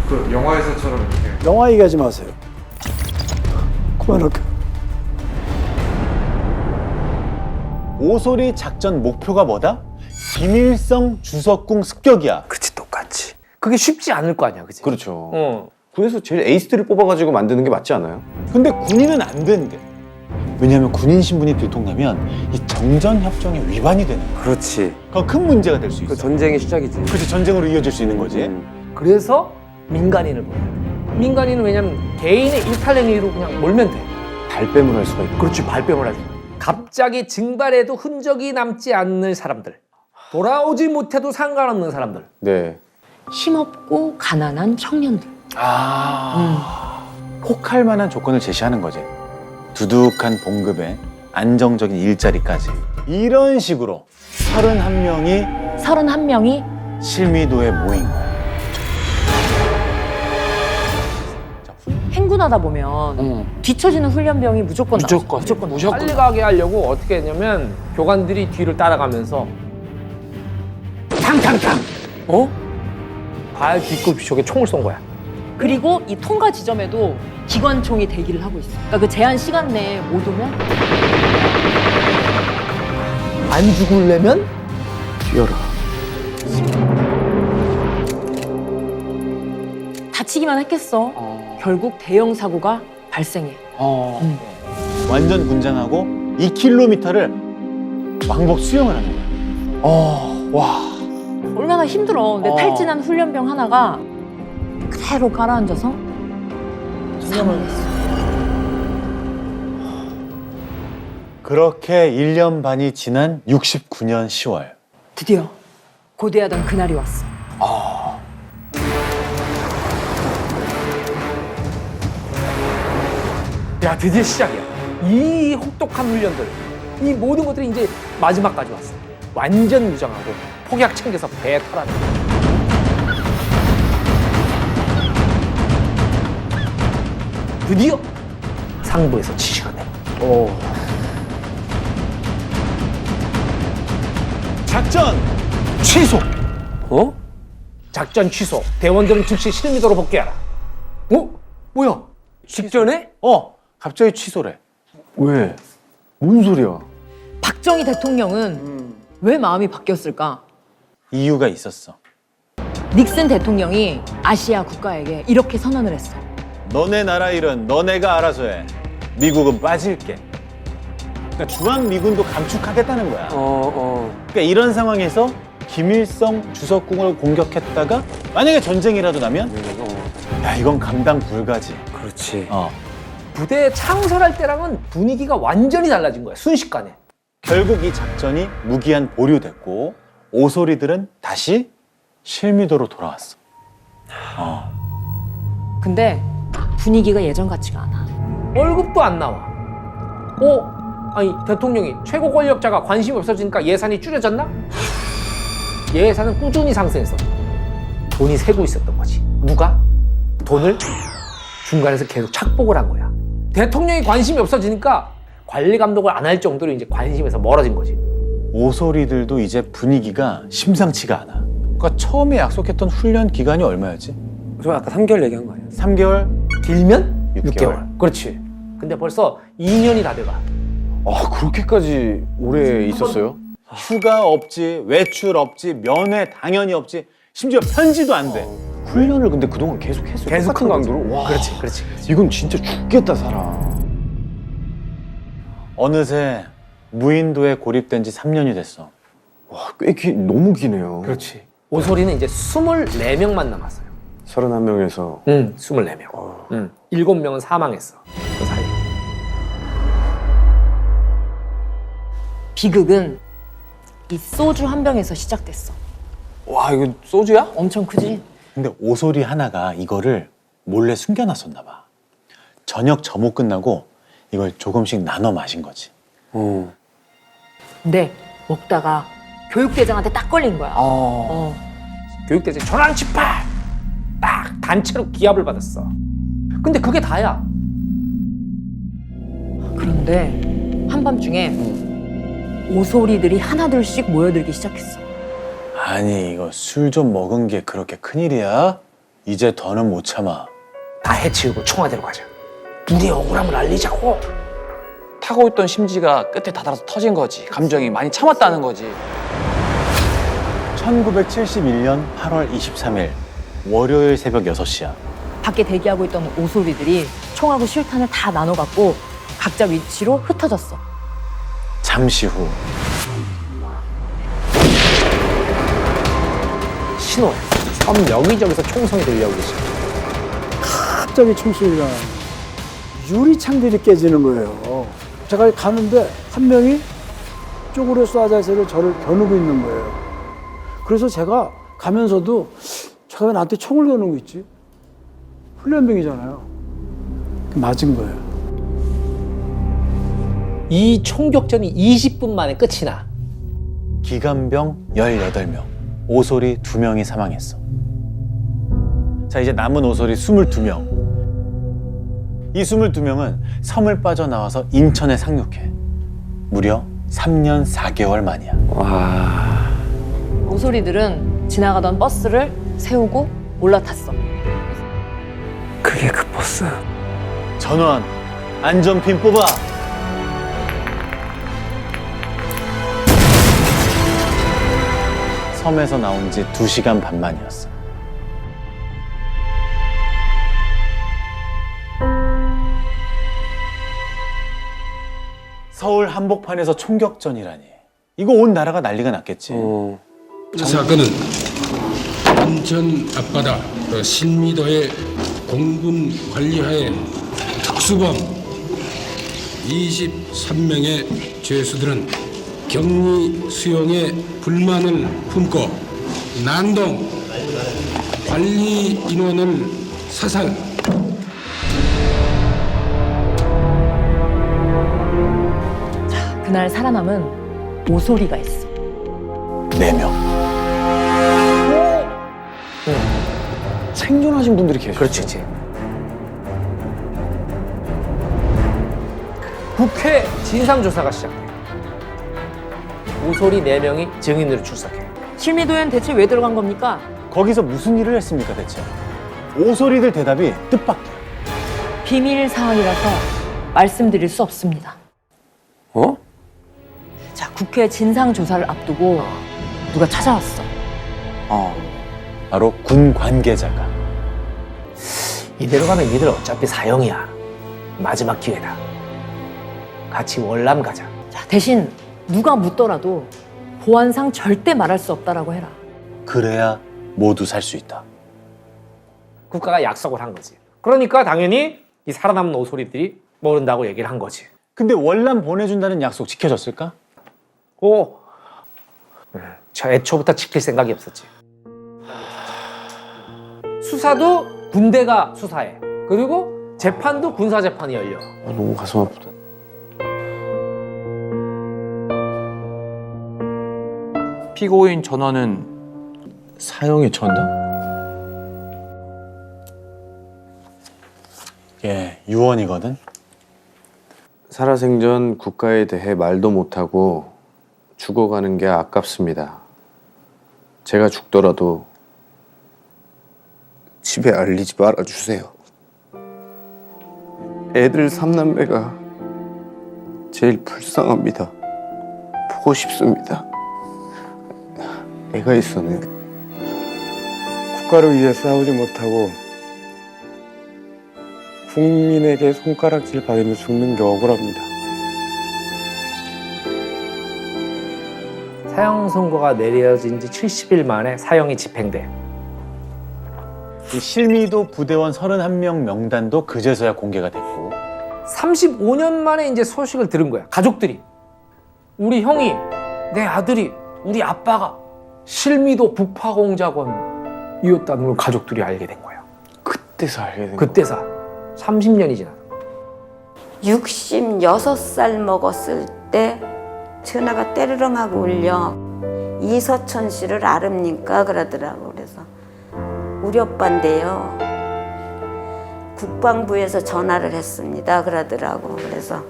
그 영화에서처럼 이렇게 영화 얘기하지 마세요. 그만할게. 오소리 작전 목표가 뭐다? 김일성 주석궁 습격이야. 그치, 똑같이. 그게 쉽지 않을 거 아니야, 그치? 그렇죠. 군에서 제일 에이스들을 뽑아가지고 만드는 게 맞지 않아요? 근데 군인은 안 된대. 왜냐하면 군인 신분이 들통나면 이 정전협정에 위반이 되는 거야. 그렇지. 그건 큰 문제가 될 수 있어. 그 전쟁의 시작이지. 그렇지, 전쟁으로 이어질 수 있는 거지. 그래서 민간인을 보내. 민간인은 왜냐면 개인의 일탈 행위로 그냥 몰면 돼. 발뺌을 할 수가 있고. 그렇지, 발뺌을 하지. 갑자기 증발해도 흔적이 남지 않는 사람들. 돌아오지 못해도 상관없는 사람들. 네. 힘없고 가난한 청년들. 혹할 만한 조건을 제시하는 거지. 두둑한 봉급에 안정적인 일자리까지. 이런 식으로 31명이 실미도에 모인 거야. 행군하다 보면 뒤처지는 훈련병이 무조건 나와. 무조건. 빨리 가게 하려고 어떻게 했냐면 교관들이 뒤를 따라가면서 탕탕탕! 발 뒤꿈치 쪽에 총을 쏜 거야. 그리고 이 통과 지점에도 기관총이 대기를 하고 있어. 그러니까 그 제한 시간 내에 못 오면 안 죽으려면 뛰어라. 다치기만 했겠어. 결국 대형 사고가 발생해. 완전 군장하고 2km를 왕복 수영을 하는 거야. 와. 얼마나 힘들어. 근데 탈진한 훈련병 하나가 그대로 가라앉아서 사망했어. 그렇게 1년 반이 지난 69년 10월. 드디어 고대하던 그날이 왔어. 야, 드디어 시작이야. 이 혹독한 훈련들, 이 모든 것들이 이제 마지막까지 왔어. 완전 무장하고 폭약 챙겨서 배에 타라는 거야. 드디어 상부에서 지시가 내. 작전 취소. 작전 취소. 대원들은 즉시 실미도로 복귀하라. 뭐야? 직전에? 갑자기 취소래. 왜? 뭔 소리야? 박정희 대통령은 왜 마음이 바뀌었을까? 이유가 있었어. 닉슨 대통령이 아시아 국가에게 이렇게 선언을 했어. 너네 나라 일은 너네가 알아서 해. 미국은 빠질게. 그러니까 중앙미군도 감축하겠다는 거야. 그러니까 이런 상황에서 김일성 주석궁을 공격했다가 만약에 전쟁이라도 나면 야 이건 감당 불가지. 그렇지. 부대 창설할 때랑은 분위기가 완전히 달라진 거야. 순식간에. 결국 이 작전이 무기한 보류됐고 오소리들은 다시 실미도로 돌아왔어. 근데 분위기가 예전 같지가 않아. 월급도 안 나와. 아니 대통령이 최고 권력자가 관심이 없어지니까 예산이 줄여졌나? 예산은 꾸준히 상승했어. 돈이 새고 있었던 거지. 누가? 돈을 중간에서 계속 착복을 한 거야. 대통령이 관심이 없어지니까 관리 감독을 안 할 정도로 이제 관심에서 멀어진 거지. 오소리들도 이제 분위기가 심상치가 않아. 그러니까 처음에 약속했던 훈련 기간이 얼마였지? 저 아까 3개월 얘기한 거 아니야? 3개월? 길면 6개월. 그렇지. 근데 벌써 2년이 다 돼가. 그렇게까지 오래 있었어요? 휴가 없지, 외출 없지, 면회 당연히 없지, 심지어 편지도 안 돼. 훈련을 근데 그동안 계속 했어요. 계속 똑같은 한 거지. 강도로? 와, 그렇지. 이건 진짜 죽겠다 살아. 어느새 무인도에 고립된 지 3년이 됐어. 와, 너무 기네요. 그렇지. 오소리는 이제 24명만 남았어요. 31명에서 24명. 7명은 사망했어. 그 사이. 비극은 이 소주 한 병에서 시작됐어. 와, 이거 소주야? 엄청 크지? 근데 오소리 하나가 이거를 몰래 숨겨놨었나 봐. 저녁 점호 끝나고 이걸 조금씩 나눠 마신 거지. 근데 먹다가 교육대장한테 딱 걸린 거야. 교육대장 전환치파! 딱 단체로 기합을 받았어. 근데 그게 다야. 그런데 한밤중에 오소리들이 하나둘씩 모여들기 시작했어. 아니 이거 술 좀 먹은 게 그렇게 큰일이야? 이제 더는 못 참아. 다 해치우고 청와대로 가자. 우리 억울함을 알리자고. 타고 있던 심지가 끝에 다다라서 터진 거지. 감정이 많이 참았다는 거지. 1971년 8월 23일 월요일 새벽 6시야. 밖에 대기하고 있던 오소리들이 총하고 실탄을 다 나눠갖고 각자 위치로 흩어졌어. 잠시 후 신호야. 섬 여기저기서 총성이 들려오고 있어. 갑자기 총소리가 유리창들이 깨지는 거예요. 제가 가는데 한 명이 쪽으로 쏴자세로 저를 겨누고 있는 거예요. 그래서 제가 가면서도 제가 왜 나한테 총을 겨누고 있지? 훈련병이잖아요. 맞은 거예요. 이 총격전이 20분 만에 끝이 나. 기관병 18명, 오소리 2명이 사망했어. 자, 이제 남은 오소리 22명. 이 22명은 섬을 빠져나와서 인천에 상륙해. 무려 3년 4개월 만이야. 와. 오소리들은 지나가던 버스를 세우고 올라탔어. 그게 그 버스. 전원 안전핀 뽑아. 섬에서 나온 지 2시간 반 만이었어. 서울 한복판에서 총격전이라니. 이거 온 나라가 난리가 났겠지. 이 사건은 인천 앞바다 신미도의 공군 관리하에 특수범 23명의 죄수들은 격리 수용에 불만을 품고 난동, 관리 인원을 사살, 그날 살아남은 오소리가 있어. 4명. 생존하신 분들이 계셔. 그렇지. 국회 진상조사가 시작돼. 오소리 4명이 증인으로 출석해. 실미도엔 대체 왜 들어간 겁니까? 거기서 무슨 일을 했습니까 대체? 오소리들 대답이 뜻밖이야. 비밀 사항이라서 말씀드릴 수 없습니다. 자, 국회 진상조사를 앞두고 누가 찾아왔어. 바로 군 관계자가. 이대로 가면 니들 어차피 사형이야. 마지막 기회다. 같이 월남 가자. 대신 누가 묻더라도 보안상 절대 말할 수 없다라고 해라. 그래야 모두 살 수 있다. 국가가 약속을 한 거지. 그러니까 당연히 이 살아남은 오소리들이 모른다고 얘기를 한 거지. 근데 월남 보내준다는 약속 지켜졌을까? 저 애초부터 지킬 생각이 없었지. 수사도 군대가 수사해. 그리고 재판도 군사 재판이 열려. 너무 가슴 아프다. 피고인 전원은 사형의 전당? 예, 유언이거든. 살아생전 국가에 대해 말도 못하고 죽어가는 게 아깝습니다. 제가 죽더라도 집에 알리지 말아주세요. 애들 3남매가 제일 불쌍합니다. 보고 싶습니다. 애가 있어네. 국가를 위해 싸우지 못하고 국민에게 손가락질 받으며 죽는 게 억울합니다. 사형 선고가 내려진 지 70일 만에 사형이 집행돼. 이 실미도 부대원 31명 명단도 그제서야 공개가 됐고 35년 만에 이제 소식을 들은 거야. 가족들이. 우리 형이, 내 아들이, 우리 아빠가 실미도 북파공작원이었다는 걸 가족들이 알게 된 거야. 그때서 알게 된 거야. 그때서 30년이 지나. 66살 먹었을 때 전화가 때르렁하고 울려. 이서천 씨를 아릅니까? 그러더라고. 그래서 우리 오빠인데요. 국방부에서 전화를 했습니다. 그러더라고. 그래서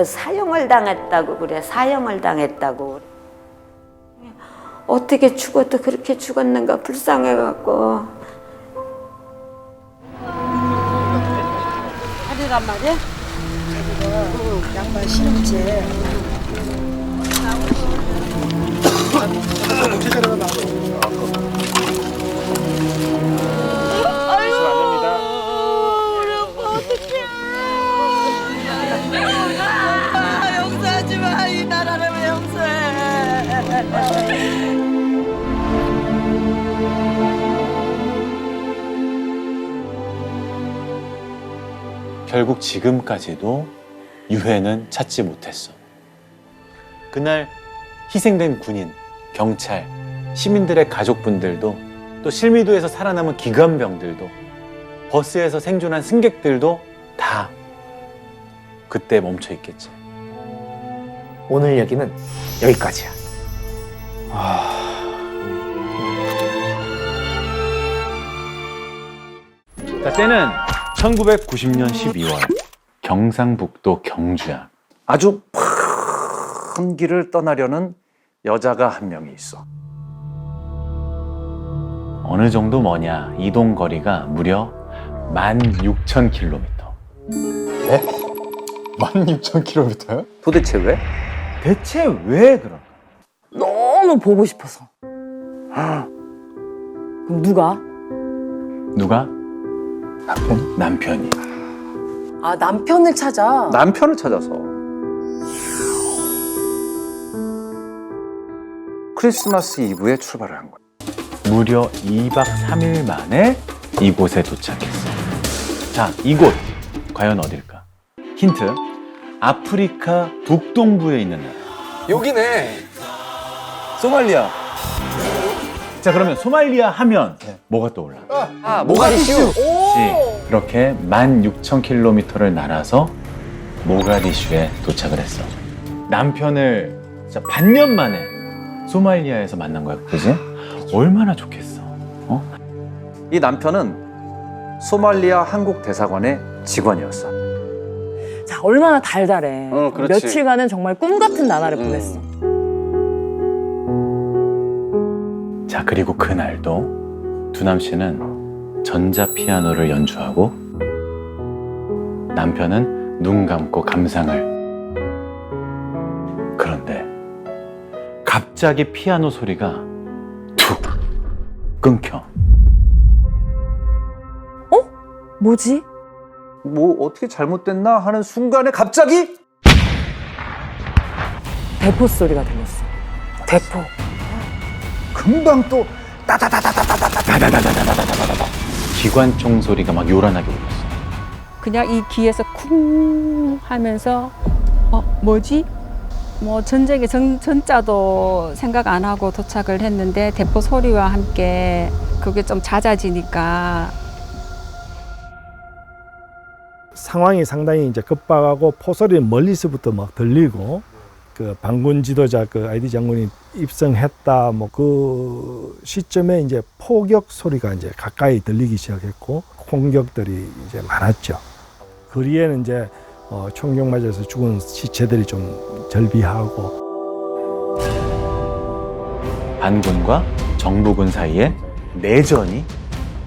사형을 당했다고 그래. 사형을 당했다고. 어떻게 죽어도 그렇게 죽었는가 불쌍해갖고. 하려란 말이야? 양말 신을지. 용서하지 마. 이 나라를 왜 용서해? 결국 지금까지도 유해는 찾지 못했어. 그날 희생된 군인, 경찰, 시민들의 가족분들도 또 실미도에서 살아남은 기관병들도 버스에서 생존한 승객들도 다 그때 멈춰 있겠지. 오늘 얘기는 여기까지야. 자, 때는 1990년 12월 경상북도 경주야. 아주 큰 길을 떠나려는 여자가 한 명이 있어. 어느 정도 뭐냐, 이동 거리가 무려 16,000km. 네? 16,000km요? 도대체 왜? 대체 왜 그럴까? 너무 보고 싶어서. 그럼 누가? 누가? 남편이. 아, 남편을 찾아. 남편을 찾아서. 크리스마스 이브에 출발을 한 거야. 무려 2박 3일 만에 이곳에 도착했어. 자, 이곳 과연 어딜까? 힌트. 아프리카 북동부에 있는 나라. 여기네. 소말리아. 자, 그러면 소말리아 하면 뭐가 떠올라? 모가디슈. 그렇게 16,000km를 날아서 모가디슈에 도착을 했어. 남편을 진짜 반년 만에 소말리아에서 만난 거야, 그지? 얼마나 좋겠어. 이 남편은 소말리아 한국 대사관의 직원이었어. 자, 얼마나 달달해. 그렇지. 며칠간은 정말 꿈 같은 나날을 보냈어. 자, 그리고 그날도 두남 씨는 전자피아노를 연주하고 남편은 눈 감고 감상을. 그런데 갑자기 피아노 소리가 툭 끊겨. 뭐지? 뭐 어떻게 잘못됐나 하는 순간에 갑자기 대포 소리가 들렸어. 대포. 금방 또 기관총 소리가 막 요란하게 울렸어. 그냥 이 귀에서 쿵 하면서 뭐지? 뭐 전쟁의 전자도 생각 안 하고 도착을 했는데 대포 소리와 함께 그게 좀 잦아지니까 상황이 상당히 이제 급박하고 포소리는 멀리서부터 막 들리고 그 반군 지도자 그 아이디 장군이 입성했다 뭐 그 시점에 이제 포격 소리가 이제 가까이 들리기 시작했고 공격들이 이제 많았죠. 거리에는 이제 총격 맞아서 죽은 시체들이 좀 절비하고 반군과 정부군 사이에 내전이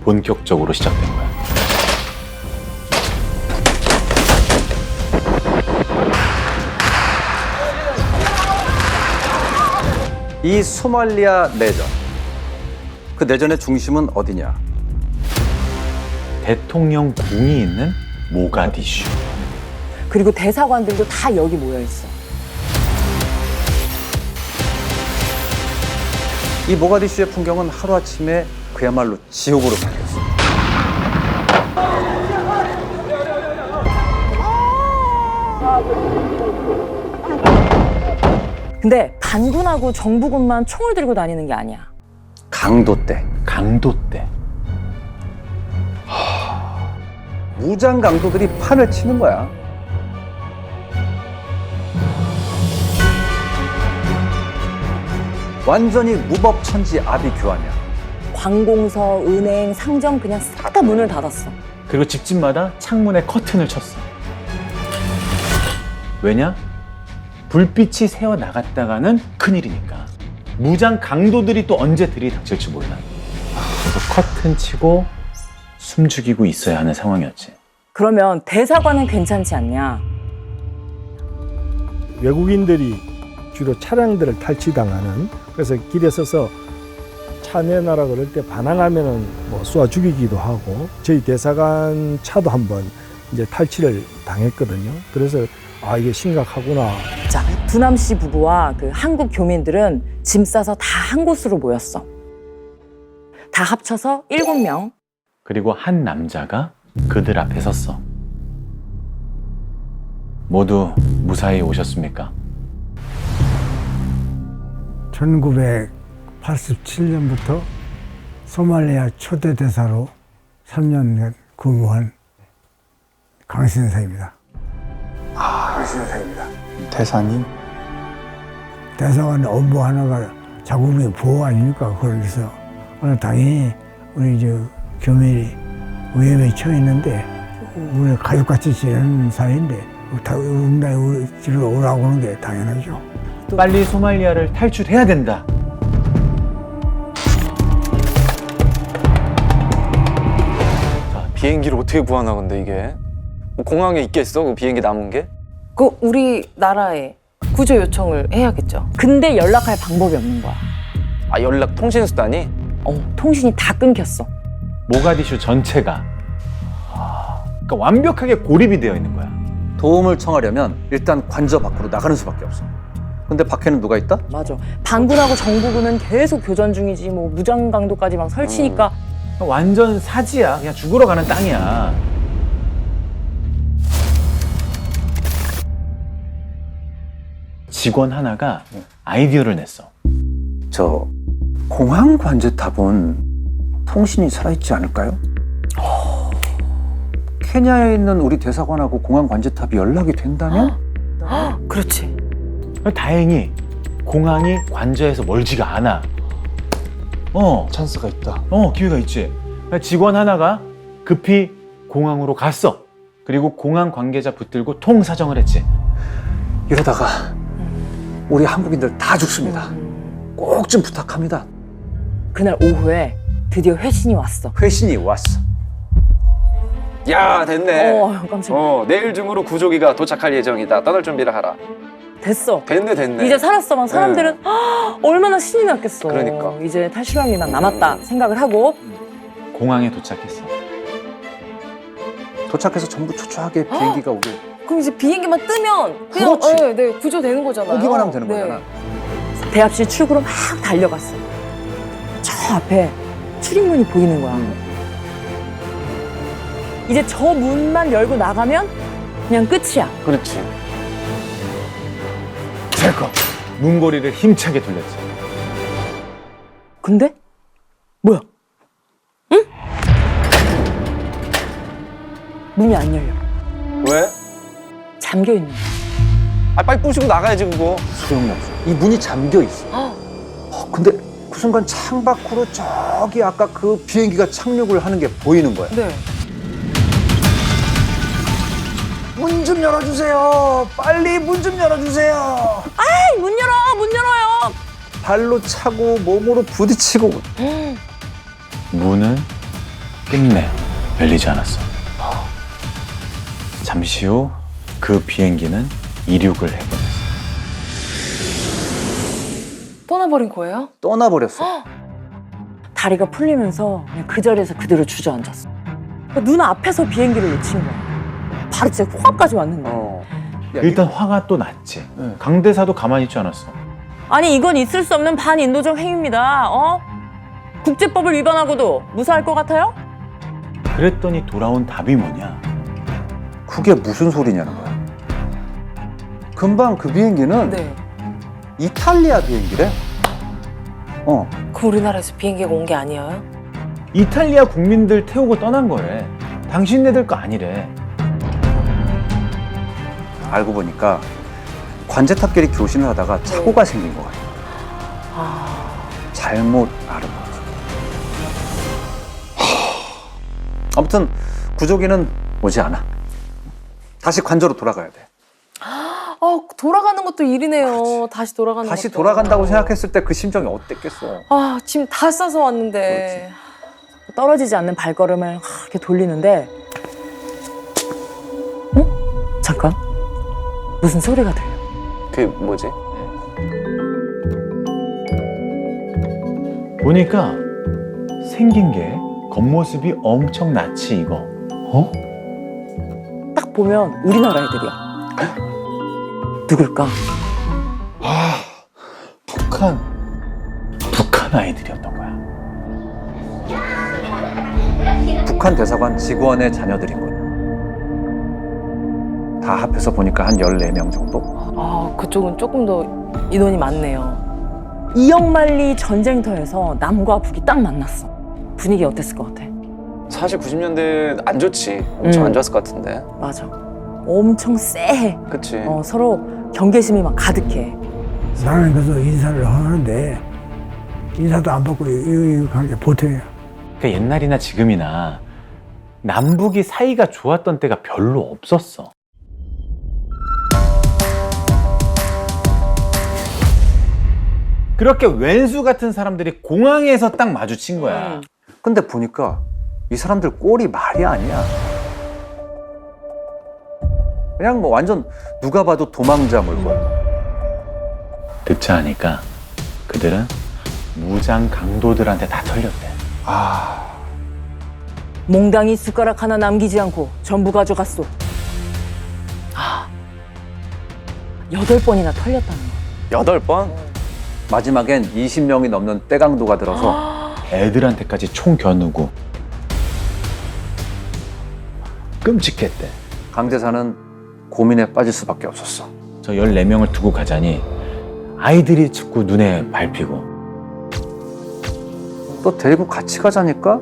본격적으로 시작된 거야. 이 소말리아 내전. 그 내전의 중심은 어디냐? 대통령 궁이 있는 모가디슈. 그리고 대사관들도 다 여기 모여 있어. 이 모가디슈의 풍경은 하루아침에 그야말로 지옥으로 바뀌었어. 근데 반군하고 정부군만 총을 들고 다니는 게 아니야. 강도 때. 강도 때. 무장 강도들이 판을 치는 거야. 완전히 무법천지 아비규환이야. 관공서, 은행, 상점 그냥 싹 다 문을 닫았어. 그리고 집집마다 창문에 커튼을 쳤어. 왜냐? 불빛이 새어 나갔다가는 큰일이니까. 무장 강도들이 또 언제 들이닥칠지 몰라. 그래서 커튼 치고 숨 죽이고 있어야 하는 상황이었지. 그러면 대사관은 괜찮지 않냐? 외국인들이 주로 차량들을 탈취당하는 그래서 길에 서서 차 내놔라 그럴 때 반항하면은 뭐 쏘아 죽이기도 하고 저희 대사관 차도 한번 이제 탈취를 당했거든요. 그래서 아 이게 심각하구나. 자, 두남 씨 부부와 그 한국 교민들은 짐 싸서 다 한 곳으로 모였어. 다 합쳐서 7명. 그리고 한 남자가 그들 앞에 섰어. 모두 무사히 오셨습니까? 1987년부터 소말리아 초대 대사로 3년 근무한 강신사입니다. 강신사입니다. 대사님? 대사관 업무 하나가 자국민 보호 아닙니까? 그래서 오늘 당연히 우리 교민이 위험에 처했는데 우리 가족같이 지내는 사이인데 우리 집에 오라고 하는 게 당연하죠. 빨리 소말리아를 탈출해야 된다. 비행기를 어떻게 구하나 근데 이게 공항에 있겠어? 그 비행기 남은 게? 그 우리나라에 구조 요청을 해야겠죠. 근데 연락할 방법이 없는 거야. 아 연락 통신 수단이? 통신이 다 끊겼어. 모가디슈 전체가 그러니까 완벽하게 고립이 되어 있는 거야. 도움을 청하려면 일단 관저 밖으로 나가는 수밖에 없어. 근데 밖에는 누가 있다? 맞아. 반군하고 정부군은 계속 교전 중이지 뭐 무장 강도까지 막 설치니까 완전 사지야. 그냥 죽으러 가는 땅이야. 직원 하나가 아이디어를 냈어. 저 공항 관제탑은 통신이 살아있지 않을까요? 케냐에 있는 우리 대사관하고 공항 관제탑이 연락이 된다면? 그렇지. 다행히 공항이 관저에서 멀지가 않아. 찬스가 있다. 기회가 있지. 직원 하나가 급히 공항으로 갔어. 그리고 공항 관계자 붙들고 통사정을 했지. 이러다가 우리 한국인들 다 죽습니다. 꼭 좀 부탁합니다. 그날 오후에 드디어 회신이 왔어. 회신이 왔어. 야 됐네. 깜짝이야. 내일 중으로 구조기가 도착할 예정이다. 떠날 준비를 하라. 됐어. 됐네. 이제 살았어. 막 사람들은 얼마나 신이 났겠어. 그러니까. 이제 탈출할 일만 남았다 생각을 하고 공항에 도착했어. 도착해서 전부 초조하게 비행기가 오길 그럼 이제 비행기만 뜨면 그냥 그렇지. 네, 구조되는 거잖아요. 오기만 하면 되는 네. 거잖아. 대합실 출구로 막 달려갔어. 저 앞에 출입문이 보이는 거야. 이제 저 문만 열고 나가면 그냥 끝이야. 그렇지. 찰컥 문고리를 힘차게 돌렸지. 근데 뭐야? 응? 문이 안 열려. 왜? 잠겨 있는 거야. 아 빨리 부시고 나가야지 그거. 소용이 없어. 이 문이 잠겨 있어. 근데 그 순간 창밖으로 저기 아까 그 비행기가 착륙을 하는 게 보이는 거야. 네. 문 좀 열어주세요. 빨리 문 좀 열어주세요. 아이, 문 열어! 문 열어요! 발로 차고 몸으로 부딪히고. 문은 끝내 열리지 않았어. 잠시 후 그 비행기는 이륙을 해버렸어. 떠나버린 거예요? 떠나버렸어. 다리가 풀리면서 그냥 그 자리에서 그대로 주저앉았어. 눈 앞에서 비행기를 놓친 거야. 바로 진짜 코앞까지 왔는데. 일단 화가 또 났지. 강대사도 가만히 있지 않았어. 아니, 이건 있을 수 없는 반인도적 행위입니다. 국제법을 위반하고도 무사할 것 같아요? 그랬더니 돌아온 답이 뭐냐? 그게 무슨 소리냐는 거야. 금방 그 비행기는 네. 이탈리아 비행기래. 그 우리나라에서 비행기가 온 게 아니에요? 이탈리아 국민들 태우고 떠난 거래. 당신네들 거 아니래. 알고 보니까 관제탑끼리 교신을 하다가 사고가 생긴 것 같아. 잘못 알은 거지. 아무튼 구조기는 오지 않아. 다시 관저로 돌아가야 돼. 돌아가는 것도 일이네요. 다시 돌아가는 다시 것도. 돌아간다고 생각했을 때 그 심정이 어땠겠어. 짐 다 싸서 왔는데. 떨어지지 않는 발걸음을 이렇게 돌리는데 잠깐. 무슨 소리가 들려. 그게 뭐지? 보니까 생긴 게 겉모습이 엄청 낯이 익어. 딱 보면 우리나라 애들이야. 누굴까? 북한 아이들이었던 거야. 북한 대사관 직원의 자녀들인 거야. 다 합해서 보니까 한 14명 정도? 그쪽은 조금 더 인원이 많네요. 이영만리 전쟁터에서 남과 북이 딱 만났어. 분위기 어땠을 것 같아? 사실 90년대 안 좋지. 엄청 안 좋았을 것 같은데. 맞아. 엄청 쎄해. 그치. 서로 경계심이 막 가득해. 나는 그래서 인사를 하는데 인사도 안 받고 이렇게 보태요. 그러니까 옛날이나 지금이나 남북이 사이가 좋았던 때가 별로 없었어. 그렇게 왼수 같은 사람들이 공항에서 딱 마주친 거야. 근데 보니까 이 사람들 꼴이 말이 아니야. 그냥 뭐 완전 누가 봐도 도망자 물건. 듣자 하니까 그들은 무장 강도들한테 다 털렸대. 몽땅이 숟가락 하나 남기지 않고 전부 가져갔소. 8번이나 털렸다는 거. 8번? 마지막엔 20명이 넘는 떼강도가 들어서 애들한테까지 총 겨누고. 끔찍했대. 강대사는 고민에 빠질 수밖에 없었어. 저 14명을 두고 가자니 아이들이 자꾸 눈에 밟히고. 또 데리고 같이 가자니까?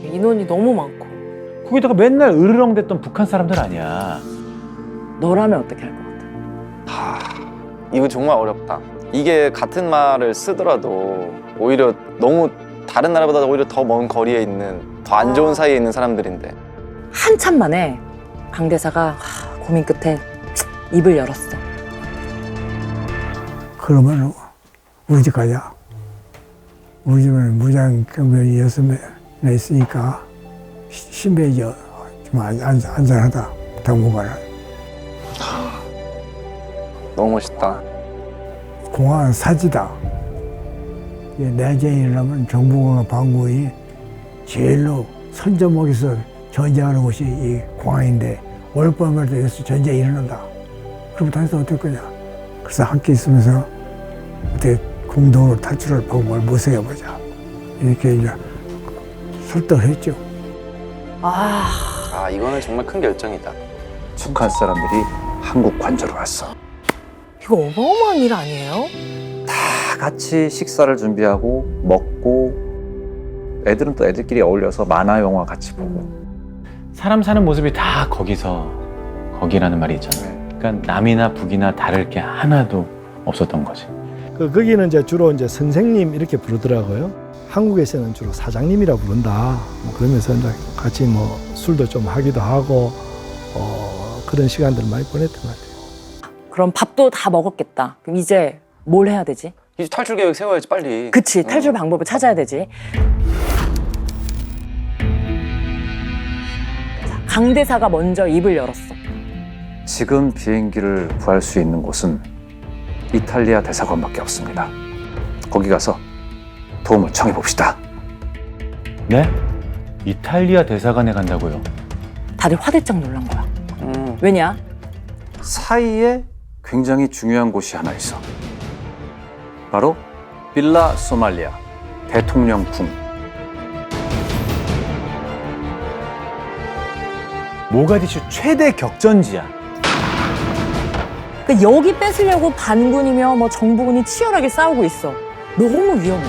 인원이 너무 많고. 거기다가 맨날 으르렁댔던 북한 사람들 아니야. 너라면 어떻게 할 것 같아? 이거 정말 어렵다. 이게 같은 말을 쓰더라도 오히려 너무 다른 나라보다 오히려 더 먼 거리에 있는 더 안 좋은 사이에 있는 사람들인데. 한참 만에 강 대사가 고민 끝에 입을 열었어. 그러면 우리 집 가자. 우리 집은 무장경비원이 6명 있으니까 신변이 좀 안전하다. 당분간은. 너무 멋있다. 공항은 사지다. 내전이 일어나면 정부가 방공이 제일로 선점목에서 전쟁하는 곳이 이 공항인데 월밤을 여기서 전쟁이 일어난다. 그럼 당신 어떨 거냐? 그래서 함께 있으면서 어떻게 공동으로 탈출할 방법을 모색해보자. 이렇게 이제 설득을 했죠. 아, 이거는 정말 큰 결정이다. 북한 사람들이 한국 관저로 왔어. 이거 어마어마한 일 아니에요? 다 같이 식사를 준비하고 먹고 애들은 또 애들끼리 어울려서 만화 영화 같이 보고. 사람 사는 모습이 다 거기라는 말이 있잖아요. 그러니까 남이나 북이나 다를 게 하나도 없었던 거지. 거기는 이제 주로 이제 선생님 이렇게 부르더라고요. 한국에서는 주로 사장님이라 부른다. 뭐 그러면서 이제 같이 뭐 술도 좀 하기도 하고 그런 시간들을 많이 보냈던 것 같아요. 그럼 밥도 다 먹었겠다. 그럼 이제 뭘 해야 되지? 이제 탈출 계획 세워야지 빨리. 그치, 탈출 방법을 찾아야 되지. 자, 강 대사가 먼저 입을 열었어. 지금 비행기를 구할 수 있는 곳은 이탈리아 대사관밖에 없습니다. 거기 가서 도움을 청해 봅시다. 네? 이탈리아 대사관에 간다고요? 다들 화들짝 놀란 거야. 왜냐? 사이에 굉장히 중요한 곳이 하나 있어. 바로 빌라 소말리아 대통령궁. 모가디슈 최대 격전지야. 그러니까 여기 뺏으려고 반군이며 뭐 정부군이 치열하게 싸우고 있어. 너무 위험해.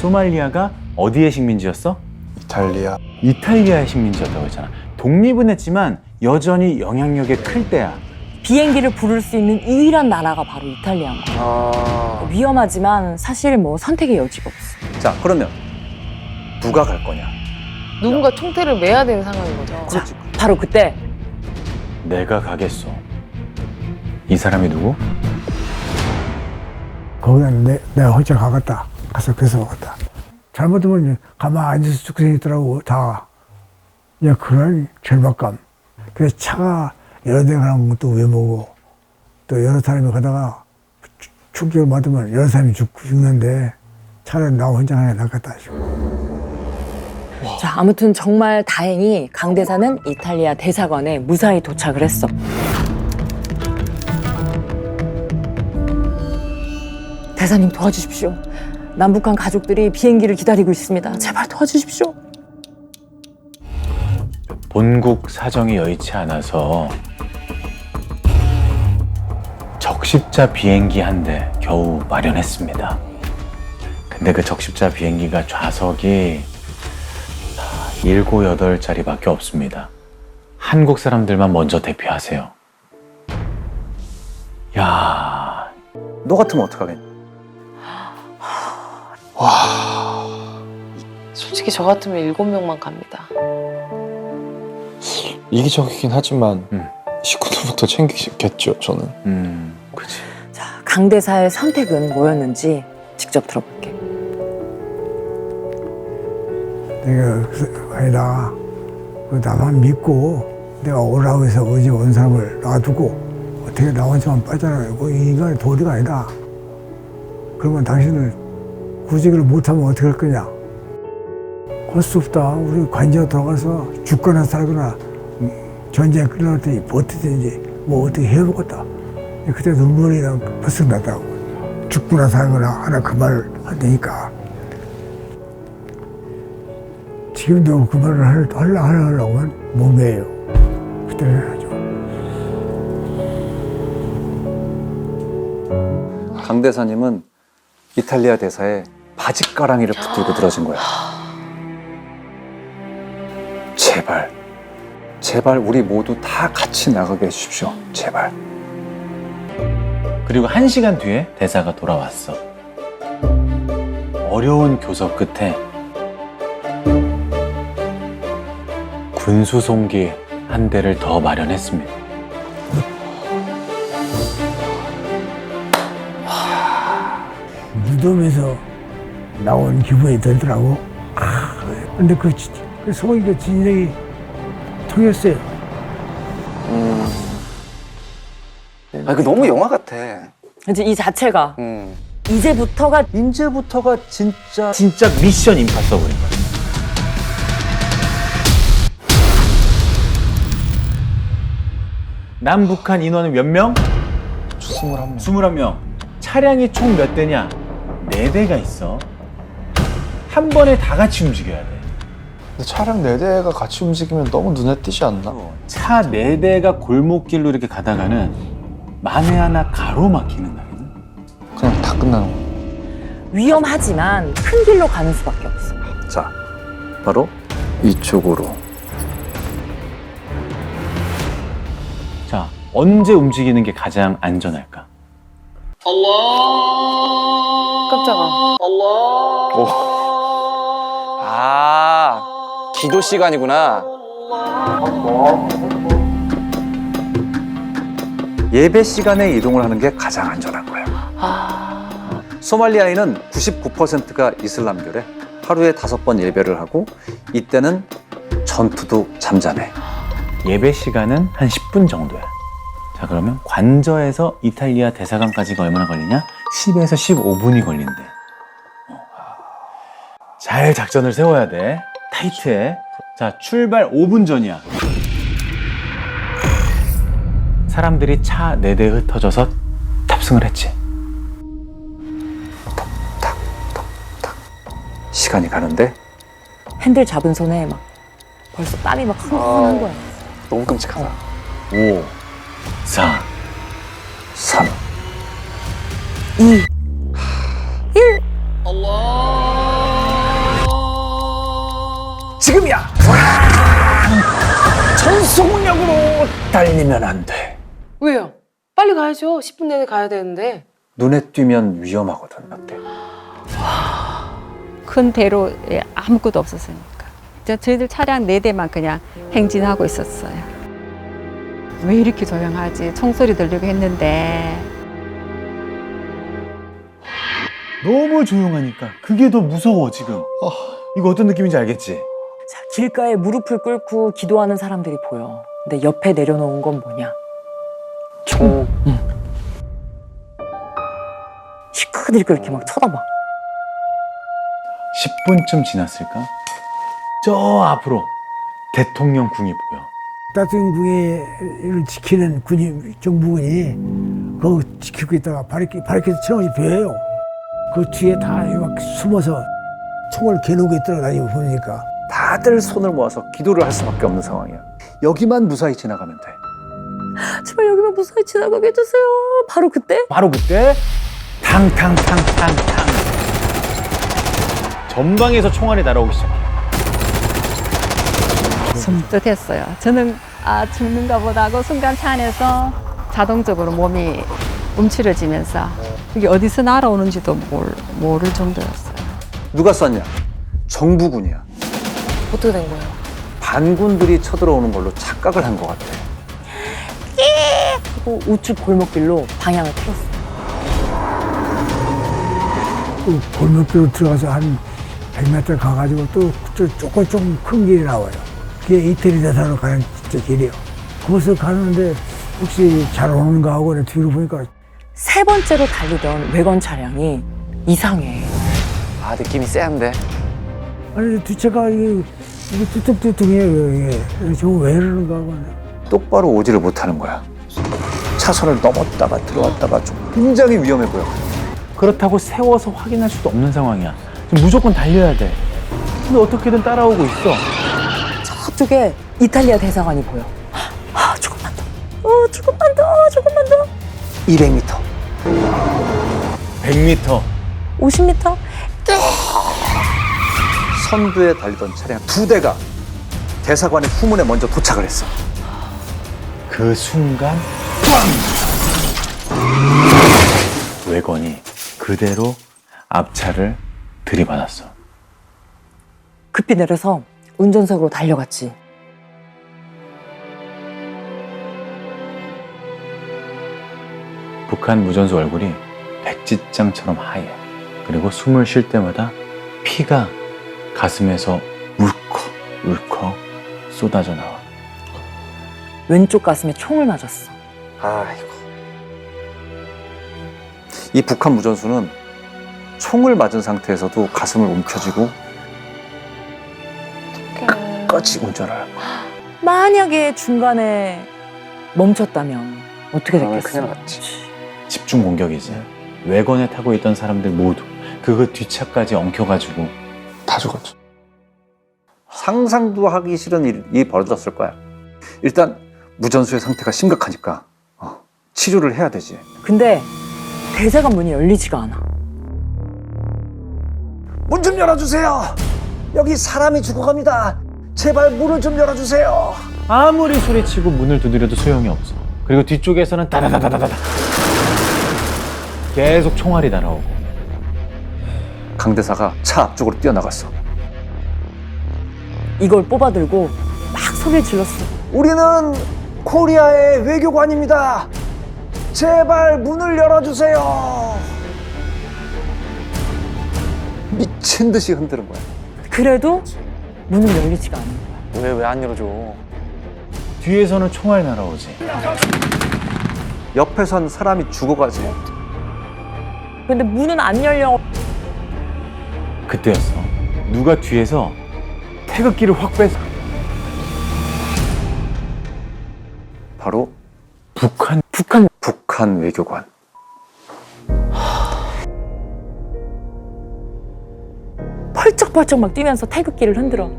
소말리아가 어디의 식민지였어? 이탈리아. 이탈리아의 식민지였다고 했잖아. 독립은 했지만 여전히 영향력이 클 때야. 비행기를 부를 수 있는 유일한 나라가 바로 이탈리아인 거야. 위험하지만 사실 뭐 선택의 여지가 없어. 자, 그러면 누가 갈 거냐? 누군가 총대를 매야 되는 상황인 거죠. 자, 바로 그때 내가 가겠어. 이 사람이 누구? 거기는 내가 혼자 가겠다. 가서 그래서 오겠다. 잘못하면 가만히 앉아서 죽게 있더라고, 다. 그냥 그런 절박감. 그래서 차가 여러 대 가는 것도 외모고, 또 여러 사람이 가다가 충격을 받으면 여러 사람이 죽는데 차라리 나 혼자 가는 게 낫겠다 싶어. 자, 아무튼 정말 다행히 강 대사는 이탈리아 대사관에 무사히 도착을 했어. 대사님 도와주십시오. 남북한 가족들이 비행기를 기다리고 있습니다. 제발 도와주십시오. 본국 사정이 여의치 않아서 적십자 비행기 한 대 겨우 마련했습니다. 근데 그 적십자 비행기가 좌석이 7, 8자리밖에 없습니다. 한국 사람들만 먼저 대피하세요. 야, 너 같으면 어떡하겠냐? 솔직히 저 같으면 7명만 갑니다. 이기적이긴 하지만 식구들부터 챙기겠죠, 저는. 그치. 자, 강 대사의 선택은 뭐였는지 직접 들어볼게. 내가 아니다. 나만 믿고 내가 오라고 해서 어제 온 사람을 놔두고 어떻게 나 혼자만 빠져나가고 이 인간의 도리가 아니다. 그러면 당신을 구직을 못하면 어떻게 할 거냐? 할 수 없다. 우리 관저에 들어가서 죽거나 살거나 전쟁 끝날 때니 버티든지 뭐 어떻게 해보겠다. 그때 눈물이 벌써 나더라고. 죽거나 살거나 하나 그 말을 한다니까. 지금도 그 말을 하려고 하면 몸이에요. 그때는 해야죠. 강 대사님은 이탈리아 대사에 바짓가랑이를 붙들고 들어진 거야. 제발 우리 모두 다 같이 나가게 해주십시오. 제발. 그리고 1시간 뒤에 대사가 돌아왔어. 어려운 교섭 끝에 군수송기 한 대를 더 마련했습니다. 무덤에서 나온 기분이 들더라고. 근데 그 소고기가 진작에 통했어요. 아, 그 너무 영화 같아. 이제 이 자체가 이제부터가 진짜 미션 임파서블인 거야. 남북한 인원은 몇 명? 21명. 21명. 차량이 총 몇 대냐? 4대가 있어. 한 번에 다 같이 움직여야 돼. 근데 차량 4대가 같이 움직이면 너무 눈에 띄지 않나? 차 4대가 골목길로 이렇게 가다가는 만에 하나 가로막히는 날이거든. 그냥 다 끝나는 거야. 위험하지만 큰 길로 가는 수밖에 없어. 자, 바로 이쪽으로. 자, 언제 움직이는 게 가장 안전할까? 깜짝아. 아, 기도 시간이구나. 예배 시간에 이동을 하는 게 가장 안전한 거예요. 소말리아인은 99%가 이슬람교래. 하루에 5번 예배를 하고 이때는 전투도 잠잠해. 예배 시간은 한 10분 정도야. 자, 그러면 관저에서 이탈리아 대사관까지가 얼마나 걸리냐? 10에서 15분이 걸린대. 잘 작전을 세워야 돼. 타이트해. 자, 출발 5분 전이야. 사람들이 차 4대 흩어져서 탑승을 했지. 시간이 가는데 핸들 잡은 손에 막 벌써 땀이 막 흥건한 아. 거야. 너무 끔찍하다. 5, 4, 3, 2, 1. 지금이야! 전속력으로 달리면 안 돼. 왜요? 빨리 가야죠. 10분 내내 가야 되는데. 눈에 띄면 위험하거든. 어때? 큰 대로에 아무것도 없었으니까. 저희들 차량 4대만 그냥 행진하고 있었어요. 왜 이렇게 조용하지? 총소리 들리고 했는데 너무 조용하니까 그게 더 무서워 지금. 이거 어떤 느낌인지 알겠지? 자, 길가에 무릎을 꿇고 기도하는 사람들이 보여. 근데 옆에 내려놓은 건 뭐냐? 총. 시크들이 그렇게 막 쳐다봐. 10분쯤 지났을까? 저 앞으로 대통령 궁이 보여. 대통령궁을 지키는 군인, 정부군이 그거 지키고 있다가 바리케이드 쳐놓은 배예요. 그 뒤에 다 막 숨어서 총을 겨누고 있더라고. 다니고 보니까 다들 손을 모아서 기도를 할 수밖에 없는 상황이야. 여기만 무사히 지나가면 돼. 제발 여기만 무사히 지나가게 해주세요. 바로 그때? 바로 그때 탕탕탕탕탕 전방에서 총알이 날아오기 시작해. 섬뜩했어요. 저는 죽는가 보다 하고 순간 차 안에서 자동적으로 몸이 움츠러지면서 이게 어디서 날아오는지도 모를 정도였어요. 누가 쐈냐? 정부군이야. 어떻게 된 거예요? 반군들이 쳐들어오는 걸로 착각을 한 것 같아. 하고 우측 골목길로 방향을 틀었어. 그 골목길로 들어가서 한 100m 가가지고 또 조금 큰 길이 나와요. 그게 이태리 대사로 가는 진짜 길이에요. 그것을 가는데 혹시 잘 오는가 하고 뒤로 보니까 3번째로 달리던 외건 차량이 이상해. 아, 느낌이 쎄한데. 아니 뒷차가 이게 뚜둑뚜둑해요. 이게 저거 왜 이러는가 하고 똑바로 오지를 못하는 거야. 차선을 넘었다가 들어왔다가 좀 굉장히 위험해 보여. 그렇다고 세워서 확인할 수도 없는 상황이야. 지금 무조건 달려야 돼. 근데 어떻게든 따라오고 있어. 저쪽에 이탈리아 대사관이 보여. 조금만 더. 조금만 더. 200m. 100m. 50m. 선두에 달리던 차량 2대가 대사관의 후문에 먼저 도착을 했어. 그 순간 외건이 그대로 앞차를 들이받았어. 급히 내려서 운전석으로 달려갔지. 북한 무전수 얼굴이 백지장처럼 하얘. 그리고 숨을 쉴 때마다 피가 가슴에서 울컥울컥 쏟아져 나와. 왼쪽 가슴에 총을 맞았어. 아이고. 이 북한 무전수는 총을 맞은 상태에서도 가슴을 움켜쥐고 끝까지 운전을 할 거야. 만약에 중간에 멈췄다면 어떻게 됐겠어? 큰일 났지. 집중 공격이지. 외건에 타고 있던 사람들 모두 그거 뒷차까지 엉켜가지고 다 죽었죠. 상상도 하기 싫은 일이 벌어졌을 거야. 일단 무전수의 상태가 심각하니까 치료를 해야 되지. 근데 대사관 문이 열리지가 않아. 문 좀 열어주세요. 여기 사람이 죽어갑니다. 제발 문을 좀 열어주세요. 아무리 소리치고 문을 두드려도 소용이 없어. 그리고 뒤쪽에서는 다다다다다다 계속 총알이 날아오고. 강 대사가 차 앞쪽으로 뛰어나갔어. 이걸 뽑아들고 막 소리를 질렀어. 우리는 코리아의 외교관입니다. 제발 문을 열어주세요. 미친 듯이 흔드는 거야. 그래도 문은 열리지가 않는 거야. 왜 안 열어줘? 뒤에서는 총알 날아오지. 옆에선 사람이 죽어가지. 근데 문은 안 열려. 그때였어. 누가 뒤에서 태극기를 확 뺐어. 바로 북한 외교관. 펄쩍펄쩍 막 뛰면서 태극기를 흔들어.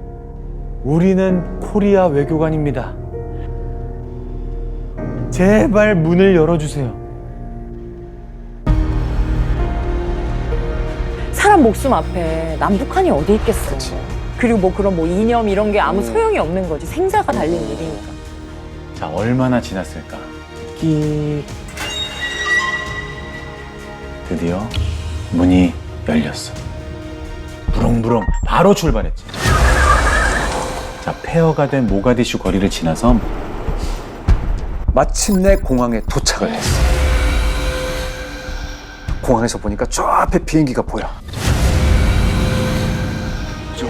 우리는 코리아 외교관입니다. 제발 문을 열어주세요. 사람 목숨 앞에 남북한이 어디 있겠어. 그리고 뭐 그런 뭐 이념 이런 게 아무 소용이 없는 거지. 생사가 달린 일이니까. 자, 얼마나 지났을까? 끼. 드디어 문이 열렸어. 부릉부릉 바로 출발했지. 자, 폐허가 된 모가디슈 거리를 지나서 마침내 공항에 도착을 했어. 공항에서 보니까 저 앞에 비행기가 보여.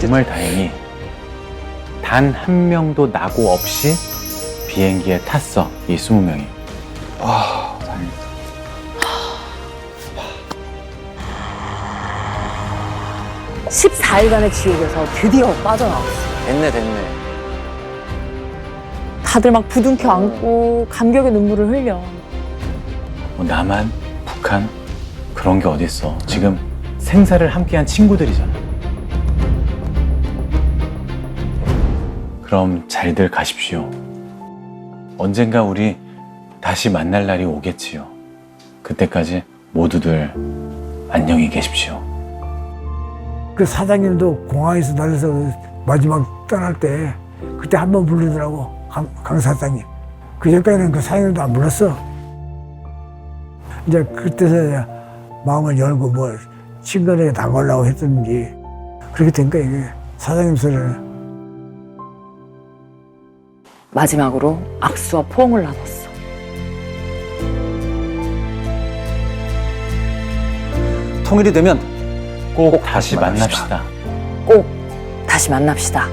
정말 다행히 단 한 명도 낙오 없이 비행기에 탔어. 이 20명이. 와, 다행이다. 14일간의 지옥에서 드디어 빠져나왔어. 됐네. 다들 막 부둥켜 안고 감격의 눈물을 흘려. 뭐 남한, 북한 그런 게 어딨어. 지금 생사를 함께한 친구들이잖아. 그럼 잘들 가십시오. 언젠가 우리 다시 만날 날이 오겠지요. 그때까지 모두들 안녕히 계십시오. 그 사장님도 공항에서 내려서 마지막 떠날 때 그때 한 번 부르더라고. 강 사장님. 그 전까지는 그 사장님도 안 불렀어. 이제 그때서 이제 마음을 열고 뭐 친근하게 다가오려고 했던지 그렇게 된 거야 이게. 사장님 소리는. 마지막으로 악수와 포옹을 나눴어. 통일이 되면 꼭 다시 만납시다. 꼭 다시 만납시다.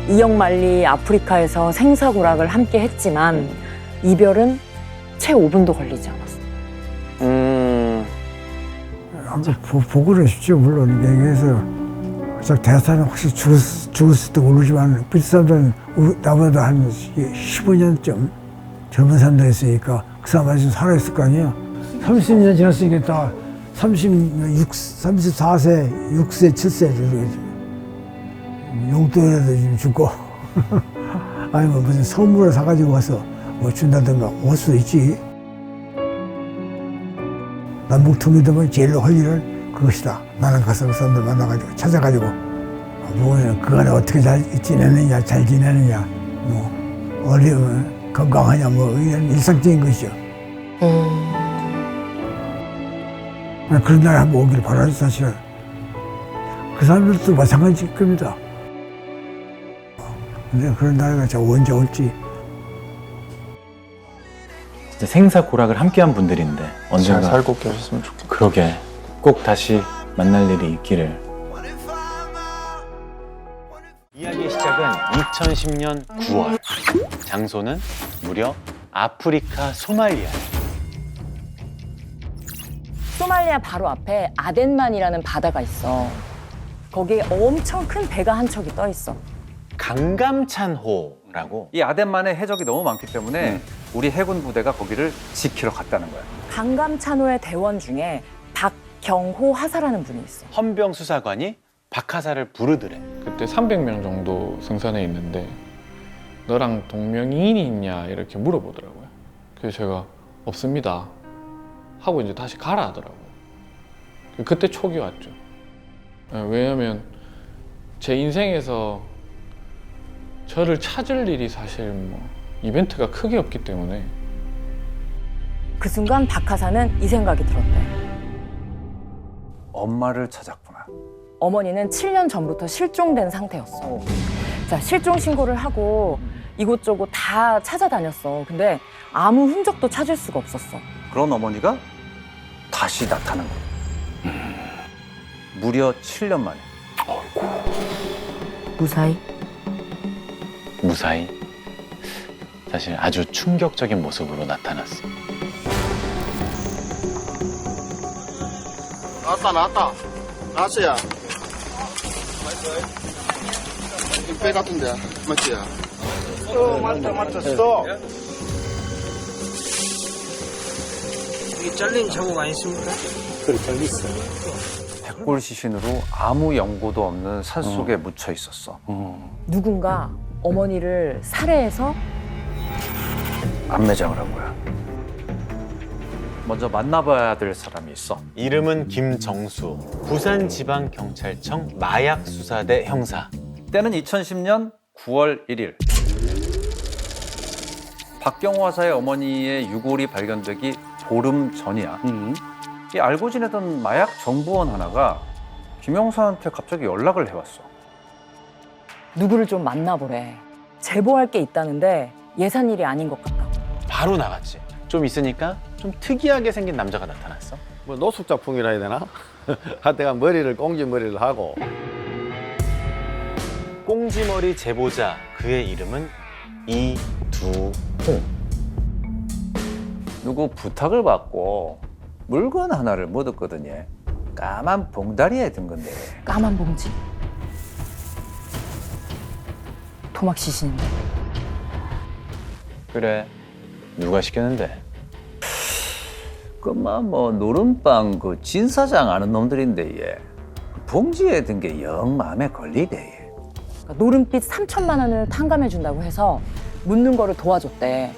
이역만리 아프리카에서 생사고락을 함께 했지만 이별은 채 5분도 걸리지 않았어. 보고는 쉽죠 물론 얘기해서 저 대사는 혹시 죽었을 때 모르지만 그 사람들은 나보다 한 15년쯤 젊은 사람들 있으니까 그 사람 아직 살아있을 거 아니에요. 30년 지났으니까 다 34세, 6세, 7세 용돈이라도 좀 주고 아니면 무슨 선물을 사가지고 와서 뭐 준다든가 올 수도 있지. 남북통일되면 제일 할 일은 그것이다. 나는 가서 그 사람들 만나가지고 찾아가지고 보면 그간에 어떻게 잘 지내느냐, 잘 지내느냐, 뭐 어려우면 건강하냐, 뭐 이런 일상적인 것이죠. 그런 날이 한번 오기를 바라죠 사실은. 그 사람들도 마찬가지일 겁니다. 근데 그런 날이 언제 올지. 진짜 생사고락을 함께한 분들인데 언젠가 잘 살고 계셨으면 좋겠다. 그러게 꼭 다시 만날 일이 있기를. 이야기의 시작은 2010년 9월. 장소는 무려 아프리카 소말리아. 소말리아 바로 앞에 아덴만이라는 바다가 있어. 거기에 엄청 큰 배가 한 척이 떠 있어. 강감찬호라고. 이 아덴만에 해적이 너무 많기 때문에 우리 해군 부대가 거기를 지키러 갔다는 거야. 강감찬호의 대원 중에 박경호 하사라는 분이 있어. 헌병 수사관이 박하사를 부르더래. 그때 300명 정도 승선해 있는데 너랑 동명이인이 있냐 이렇게 물어보더라고요. 그래서 제가 없습니다 하고 이제 다시 가라 하더라고요. 그때 촉이 왔죠. 왜냐면 제 인생에서 저를 찾을 일이 사실 뭐 이벤트가 크게 없기 때문에. 그 순간 박하사는 이 생각이 들었대. 엄마를 찾았구나. 어머니는 7년 전부터 실종된 상태였어. 자, 실종 신고를 하고 이곳저곳 다 찾아다녔어. 근데 아무 흔적도 찾을 수가 없었어. 그런 어머니가 다시 나타난 거야. 무려 7년 만에. 무사히? 무사히. 사실 아주 충격적인 모습으로 나타났어. 나왔다. 나왔어요. 배 같은데, 맞지? 맞다. 스톱. 이게 잘린 자국 아니십니까? 그래, 잘렸어. 백골 시신으로 아무 연고도 없는 산속에 묻혀 있었어. 누군가 어머니를 살해해서 안매장을 한 거야. 먼저 만나봐야 될 사람이 있어. 이름은 김정수. 부산지방경찰청 마약수사대 형사. 때는 2010년 9월 1일. 박경호 하사의 어머니의 유골이 발견되기 보름 전이야. 이 알고 지내던 마약 정보원 하나가 김영사한테 갑자기 연락을 해왔어. 누구를 좀 만나보래. 제보할 게 있다는데 예산일이 아닌 것 같다. 바로 나갔지. 좀 있으니까 좀 특이하게 생긴 남자가 나타났어. 뭐 노숙자풍이라 해야 되나? 하여튼 머리를 꽁지머리를 하고. 꽁지머리 제보자, 그의 이름은 이두홍. 누구 부탁을 받고 물건 하나를 묻었거든요. 까만 봉다리에 든 건데. 까만 봉지? 토막 시신인데. 그래, 누가 시켰는데? 그만 뭐 노름빵 그 진사장 아는 놈들인데 얘 봉지에 든 게 영 마음에 걸리대. 얘. 그러니까 노름빛 3천만 원을 탕감해준다고 해서 묻는 거를 도와줬대.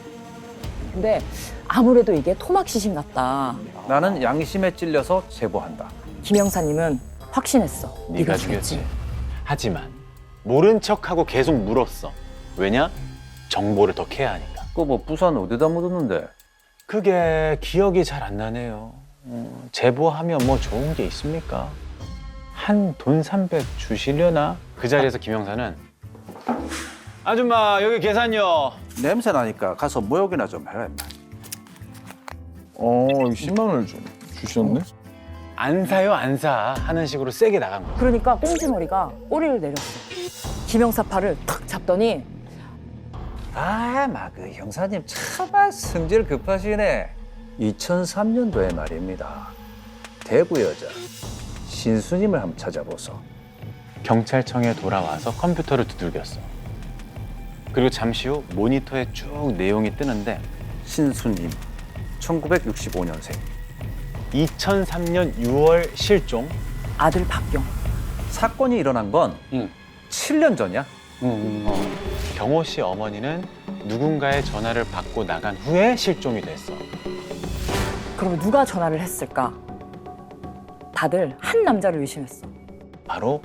근데 아무래도 이게 토막 시신 같다. 나는 양심에 찔려서 제보한다. 김 형사님은 확신했어. 네가 죽였지. 하지만 모른 척하고 계속 물었어. 왜냐? 정보를 더 캐야 하니까. 그거 뭐 부산 어디다 묻었는데? 그게 기억이 잘 안 나네요. 제보하면 뭐 좋은 게 있습니까? 한 돈 300 주시려나? 그 자리에서 김 형사는 아줌마 여기 계산요. 냄새 나니까 가서 모욕이나 좀 해라 임마. 10만 원을 좀 주셨네? 안 사요 안 사 하는 식으로 세게 나간 거야. 그러니까 꽁지머리가 꼬리를 내렸어. 김 형사 팔을 탁 잡더니 그 형사님 참 성질 급하시네. 2003년도에 말입니다. 대구 여자 신수님을 한번 찾아보소. 경찰청에 돌아와서 컴퓨터를 두들겼어. 그리고 잠시 후 모니터에 쭉 내용이 뜨는데 신수님 1965년생 2003년 6월 실종. 아들 박경. 사건이 일어난 건 7년 전이야. 경호 씨 어머니는 누군가의 전화를 받고 나간 후에 실종이 됐어. 그럼 누가 전화를 했을까? 다들 한 남자를 의심했어. 바로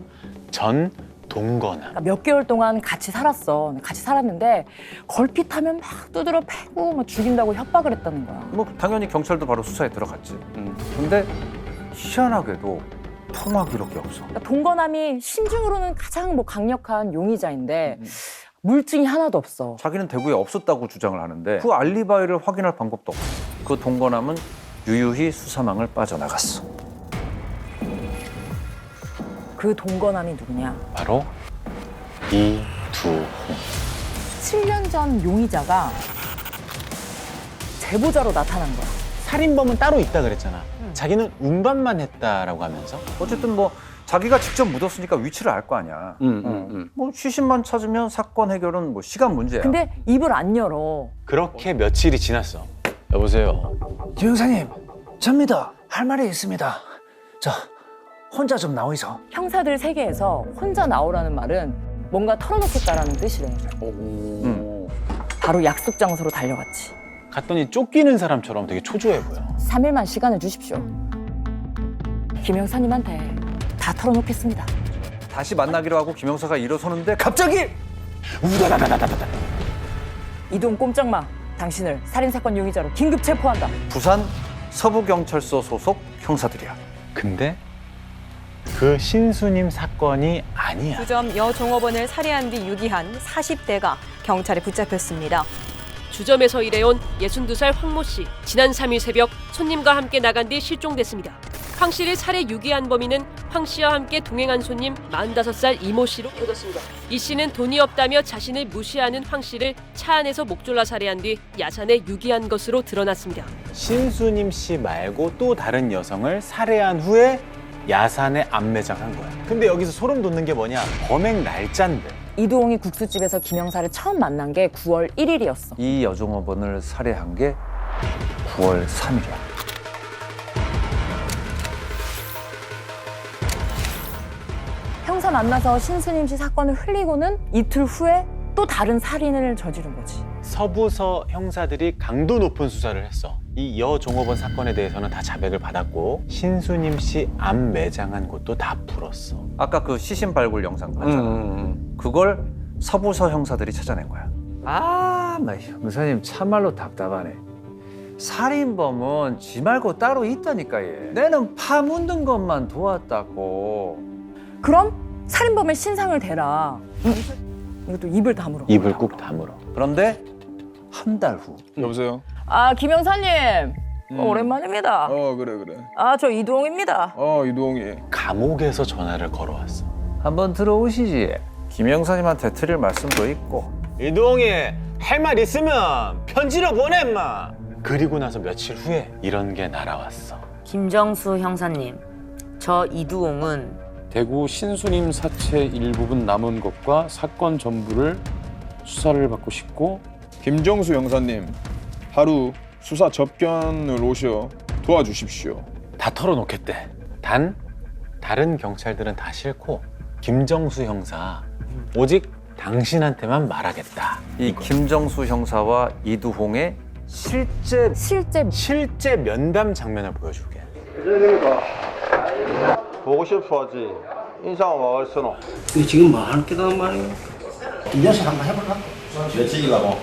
전 동건아. 그러니까 몇 개월 동안 같이 살았어. 같이 살았는데 걸핏하면 막 두드려 패고 막 죽인다고 협박을 했다는 거야. 뭐 당연히 경찰도 바로 수사에 들어갔지. 근데 희한하게도 토막 이렇게 없어. 그러니까 동건함이 신중으로는 가장 뭐 강력한 용의자인데 물증이 하나도 없어. 자기는 대구에 없었다고 주장을 하는데 그 알리바이를 확인할 방법도 없어. 그 동건함은 유유히 수사망을 빠져나갔어. 그 동건함이 누구냐? 바로 이두홍. 7년 전 용의자가 제보자로 나타난 거야. 살인범은 따로 있다 그랬잖아. 자기는 운반만 했다라고 하면서. 어쨌든 뭐 자기가 직접 묻었으니까 위치를 알 거 아니야. 뭐 시신만 찾으면 사건 해결은 뭐 시간 문제야. 근데 입을 안 열어. 그렇게 며칠이 지났어. 여보세요. 김영사님, 접니다. 할 말이 있습니다. 저 혼자 좀 나오이소. 형사들 세계에서 혼자 나오라는 말은 뭔가 털어놓겠다라는 뜻이래. 바로 약속 장소로 달려갔지. 갔더니 쫓기는 사람처럼 되게 초조해 보여. 3일만 시간을 주십시오. 김 형사님한테 다 털어놓겠습니다. 다시 만나기로 하고 김영사가 일어서는데 갑자기 우다다다다다다. 이동 꼼짝마. 당신을 살인사건 용의자로 긴급 체포한다. 부산 서부경찰서 소속 형사들이야. 근데 그 신수님 사건이 아니야. 주점 여종업원을 살해한 뒤 유기한 40대가 경찰에 붙잡혔습니다. 주점에서 일해온 62살 황모 씨. 지난 3일 새벽 손님과 함께 나간 뒤 실종됐습니다. 황 씨를 살해 유기한 범인은 황 씨와 함께 동행한 손님 45살 이모 씨로 얻었습니다. 이 씨는 돈이 없다며 자신을 무시하는 황 씨를 차 안에서 목졸라 살해한 뒤 야산에 유기한 것으로 드러났습니다. 신수님 씨 말고 또 다른 여성을 살해한 후에 야산에 안매장한 거야. 근데 여기서 소름 돋는 게 뭐냐? 범행 날짜인데. 이두홍이 국수집에서 김 형사를 처음 만난 게 9월 1일이었어. 이 여종업원을 살해한 게 9월 3일이야. 형사 만나서 신수님 씨 사건을 흘리고는 이틀 후에 또 다른 살인을 저지른 거지. 서부서 형사들이 강도 높은 수사를 했어. 이 여종업원 사건에 대해서는 다 자백을 받았고 신수님 씨 암 매장한 곳도 다 풀었어. 아까 그 시신 발굴 영상 봤잖아. 그걸 서부서 형사들이 찾아낸 거야. 아, 나 형사님 참말로 답답하네. 살인범은 지 말고 따로 있다니까 얘. 내는 파묻는 것만 도왔다고. 그럼 살인범의 신상을 대라. 이것도 입을 다물어. 입을 꾹 다물어. 그런데 한 달 후. 여보세요? 아, 김 형사님. 오랜만입니다. 그래. 아, 저 이두홍입니다. 이동이. 감옥에서 전화를 걸어왔어. 한번 들어오시지. 김 형사님한테 드릴 말씀도 있고. 이동이 할 말 있으면 편지로 보내 임마. 그리고 나서 며칠 후에 이런 게 날아왔어. 김정수 형사님, 저 이두홍은 대구 신수님 사체 일부분 남은 것과 사건 전부를 수사를 받고 싶고 김정수 형사님, 하루 수사 접견을 오셔 도와주십시오. 다 털어놓겠대. 단 다른 경찰들은 다 싫고 김정수 형사 오직 당신한테만 말하겠다. 이 김정수 형사와 이두홍의 실제 면담 장면을 보여줄게. 그러니까 보고 싶어 하지. 인상 와 있어노. 지금 뭐 하는 게다 말이야? 김정수 한번 해볼까? 며칠이라고?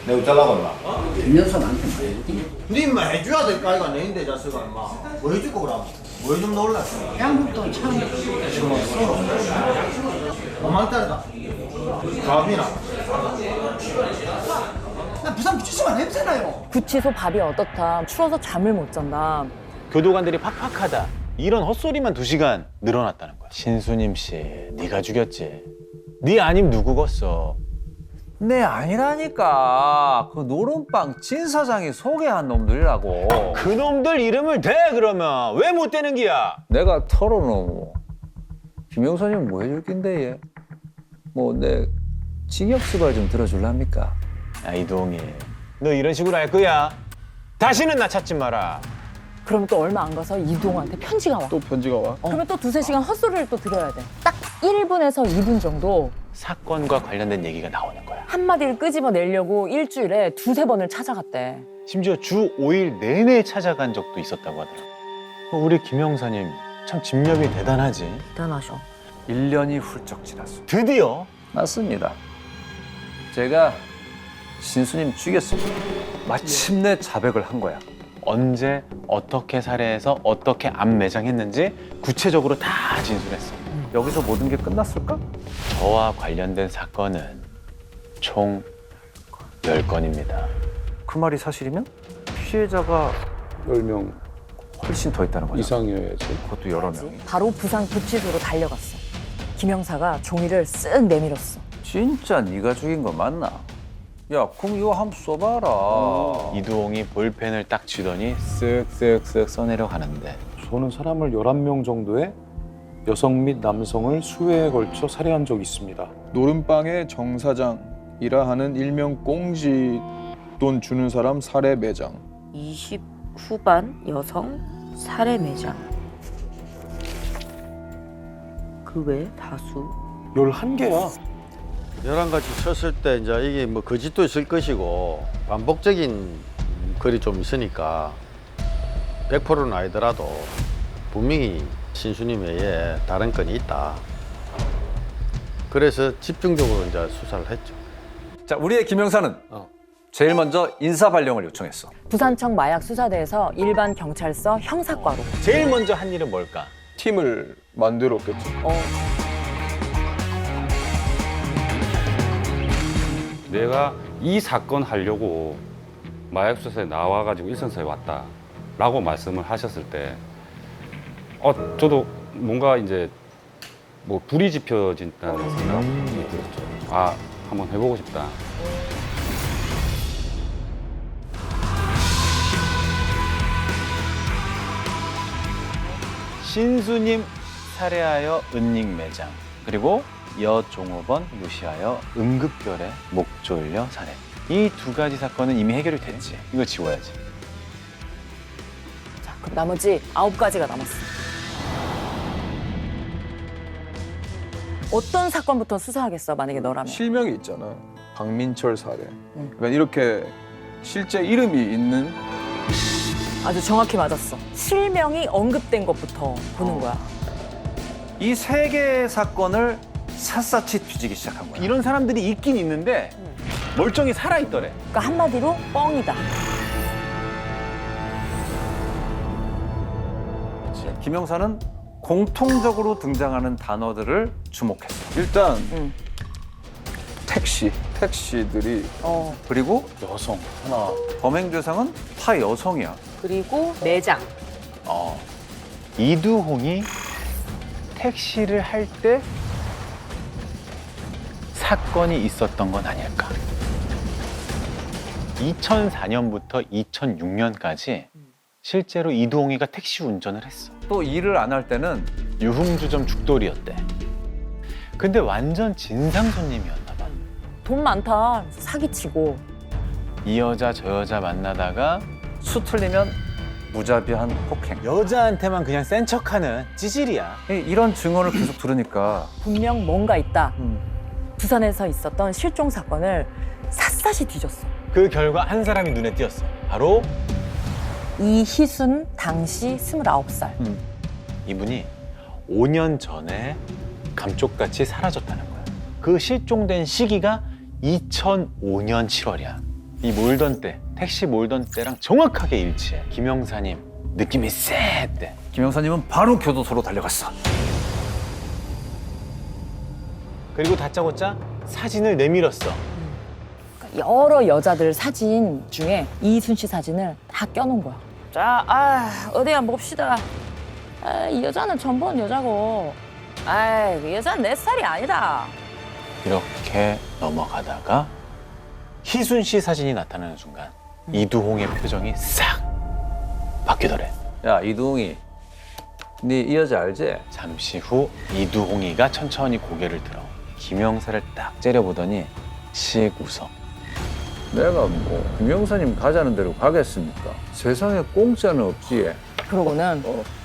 내가 잘라고 임마. 김정수 나한테 뭐 해주기? 니 인마 해줘야 될 거 아이가 내인데 자식아 임마. 뭐 해줄거 그럼? 뭐 좀 놀라. 양국도 참 오만짜리다. 가비나. 나 부산 구치소가 냄새나요. 구치소 밥이 어떻다. 추워서 잠을 못 잔다. 교도관들이 팍팍하다. 이런 헛소리만 2시간 늘어났다는 거야. 신수님 씨, 네가 죽였지. 네 아님 누구겠어? 네 아니라니까. 그 노름빵 진 사장이 소개한 놈들이라고. 그 놈들 이름을 대 그러면 왜 못 대는 기야? 내가 털어놓으면 김 형사님 뭐 해줄 낀데 얘? 뭐 내 징역 수발 좀 들어줄랍니까? 야 이동이, 너 이런 식으로 할 거야? 다시는 나 찾지 마라. 그러면 또 얼마 안 가서 이두홍한테 편지가 와. 또 편지가 와? 그러면 또 2-3시간 헛소리를 또 들어야 돼. 딱 1분에서 2분 정도 사건과 관련된 얘기가 나오는 거야. 한마디를 끄집어내려고 일주일에 2-3번을 찾아갔대. 심지어 주 5일 내내 찾아간 적도 있었다고 하더라고. 우리 김 형사님 참 집념이 대단하지. 대단하셔. 1년이 훌쩍 지났어. 드디어? 맞습니다. 제가 신수님 죽였습니다. 마침내 자백을 한 거야. 언제 어떻게 살해해서 어떻게 암 매장했는지 구체적으로 다 진술했어. 여기서 모든 게 끝났을까? 저와 관련된 사건은 총 10건입니다. 그 말이 사실이면 피해자가 10명 훨씬 더 있다는 거야. 이상이어야지. 그것도 여러 명이. 바로 부산 구치소로 달려갔어. 김 형사가 종이를 쓱 내밀었어. 진짜 네가 죽인 거 맞나? 야, 그럼 이거 한번 써봐라. 이두홍이 볼펜을 딱 쥐더니 쓱쓱쓱 써내려 가는데 저는 사람을 11명 정도의 여성 및 남성을 수회에 걸쳐 살해한 적이 있습니다. 노름방의 정사장이라 하는 일명 꽁지 돈 주는 사람 살해 매장. 20 후반 여성 살해 매장. 그 외 다수. 11개야. 11가지 쳤을 때 이제 이게 뭐 거짓도 있을 것이고 반복적인 글이 좀 있으니까 100%는 아니더라도 분명히 신수님 외에 다른 건이 있다. 그래서 집중적으로 이제 수사를 했죠. 자, 우리의 김영사는 제일 먼저 인사 발령을 요청했어. 부산청 마약 수사대에서 일반 경찰서 형사과로. 제일 먼저 한 일은 뭘까? 팀을 만들었겠죠. 내가 이 사건 하려고 마약 수사에 나와가지고 일선서에 왔다라고 말씀을 하셨을 때, 저도 뭔가 이제 뭐 불이 지펴진다는 생각이 들었죠. 아, 한번 해보고 싶다. 신수님 살해하여 은닉 매장, 그리고 여종업원 무시하여 응급결에 목 졸려 살해. 이 두 가지 사건은 이미 해결이 됐지. 이거 지워야지. 자, 그럼 나머지 9가지가 남았어. 어떤 사건부터 수사하겠어, 만약에 너라면? 실명이 있잖아. 박민철 살해. 그러니까 이렇게 실제 이름이 있는. 아주 정확히 맞았어. 실명이 언급된 것부터 보는 거야. 이 3개의 사건을 샅샅이 뒤지기 시작한 거야. 이런 사람들이 있긴 있는데 멀쩡히 살아있더래. 그러니까 한마디로 뻥이다. 김영사는 공통적으로 등장하는 단어들을 주목했어. 일단 택시들이 그리고 여성 하나. 범행 대상은 다 여성이야. 그리고 매장. 이두홍이 택시를 할 때 사건이 있었던 건 아닐까. 2004년부터 2006년까지 실제로 이두홍이가 택시 운전을 했어. 또 일을 안 할 때는 유흥주점 죽돌이었대. 근데 완전 진상 손님이었나 봐. 돈 많다. 사기치고. 이 여자 저 여자 만나다가 수 틀리면 무자비한 폭행. 여자한테만 그냥 센 척하는 찌질이야. 이런 증언을 계속 들으니까 분명 뭔가 있다. 부산에서 있었던 실종 사건을 샅샅이 뒤졌어. 그 결과 한 사람이 눈에 띄었어. 바로 이희순 당시 29살. 이분이 5년 전에 감쪽같이 사라졌다는 거야. 그 실종된 시기가 2005년 7월이야. 이 몰던 때, 택시 몰던 때랑 정확하게 일치해. 김영사님 느낌이 쎄했대. 김영사님은 바로 교도소로 달려갔어. 그리고 다짜고짜 사진을 내밀었어. 여러 여자들 사진 중에 이희순 씨 사진을 다 껴놓은 거야. 자, 어디 한번 봅시다. 이 여자는 처음 본 여자고, 그 여자는 내 스타일이 아니다. 이렇게 넘어가다가 희순 씨 사진이 나타나는 순간 이두홍의 표정이 싹 바뀌더래. 야, 이두홍이, 네 이 여자 알지? 잠시 후 이두홍이가 천천히 고개를 들어 김영사를 딱 째려보더니 씩 웃어. 내가 뭐 김영사님 가자는 대로 가겠습니까? 세상에 공짜는 없지. 그러고는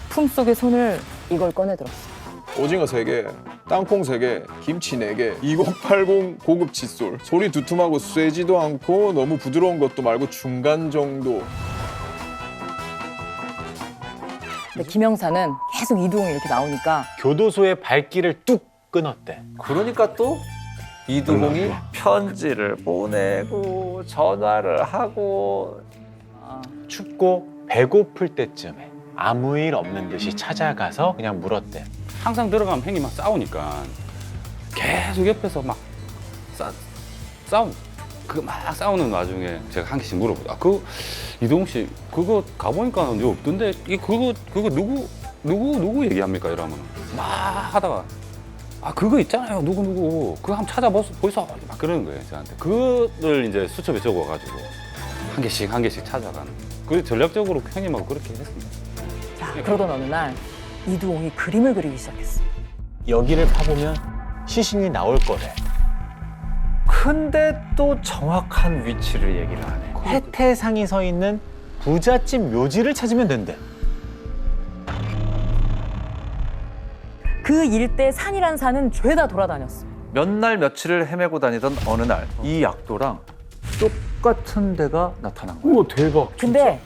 품속에 손을 이걸 꺼내 들었어. 오징어 3개, 땅콩 3개, 김치 4개, 2080 고급 칫솔. 소리 두툼하고 쇠지도 않고 너무 부드러운 것도 말고 중간 정도. 근데 김영사는 계속 이두홍이 이렇게 나오니까 교도소의 발길을 뚝 끊었대. 그러니까 또 이두홍이 편지를 보내고 전화를 하고. 춥고 배고플 때쯤에 아무 일 없는 듯이 찾아가서 그냥 물었대. 항상 들어가면 형이 막 싸우니까 계속 옆에서 막 막 싸우는 와중에 제가 한 개씩 물어보죠. 그 이동욱 씨 그거 가보니까 왜 없던데 그거 누구 얘기합니까? 이러면 막 하다가 그거 있잖아요. 누구 그거 한번 찾아보소 막 그러는 거예요 저한테. 그걸 이제 수첩에 적어가지고 한 개씩 찾아가는. 그래서 전략적으로 형님하고 그렇게 했습니다. 자, 그러던 어느 날 이두홍이 그림을 그리기 시작했어. 여기를 파보면 시신이 나올 거래. 근데 또 정확한 위치를 얘기를 하네. 해태상이 서 있는 부잣집 묘지를 찾으면 된대. 그 일대 산이란 산은 죄다 돌아다녔어. 몇 날 며칠을 헤매고 다니던 어느 날 이 약도랑 똑같은 데가 나타난 거야. 오, 대박. 근데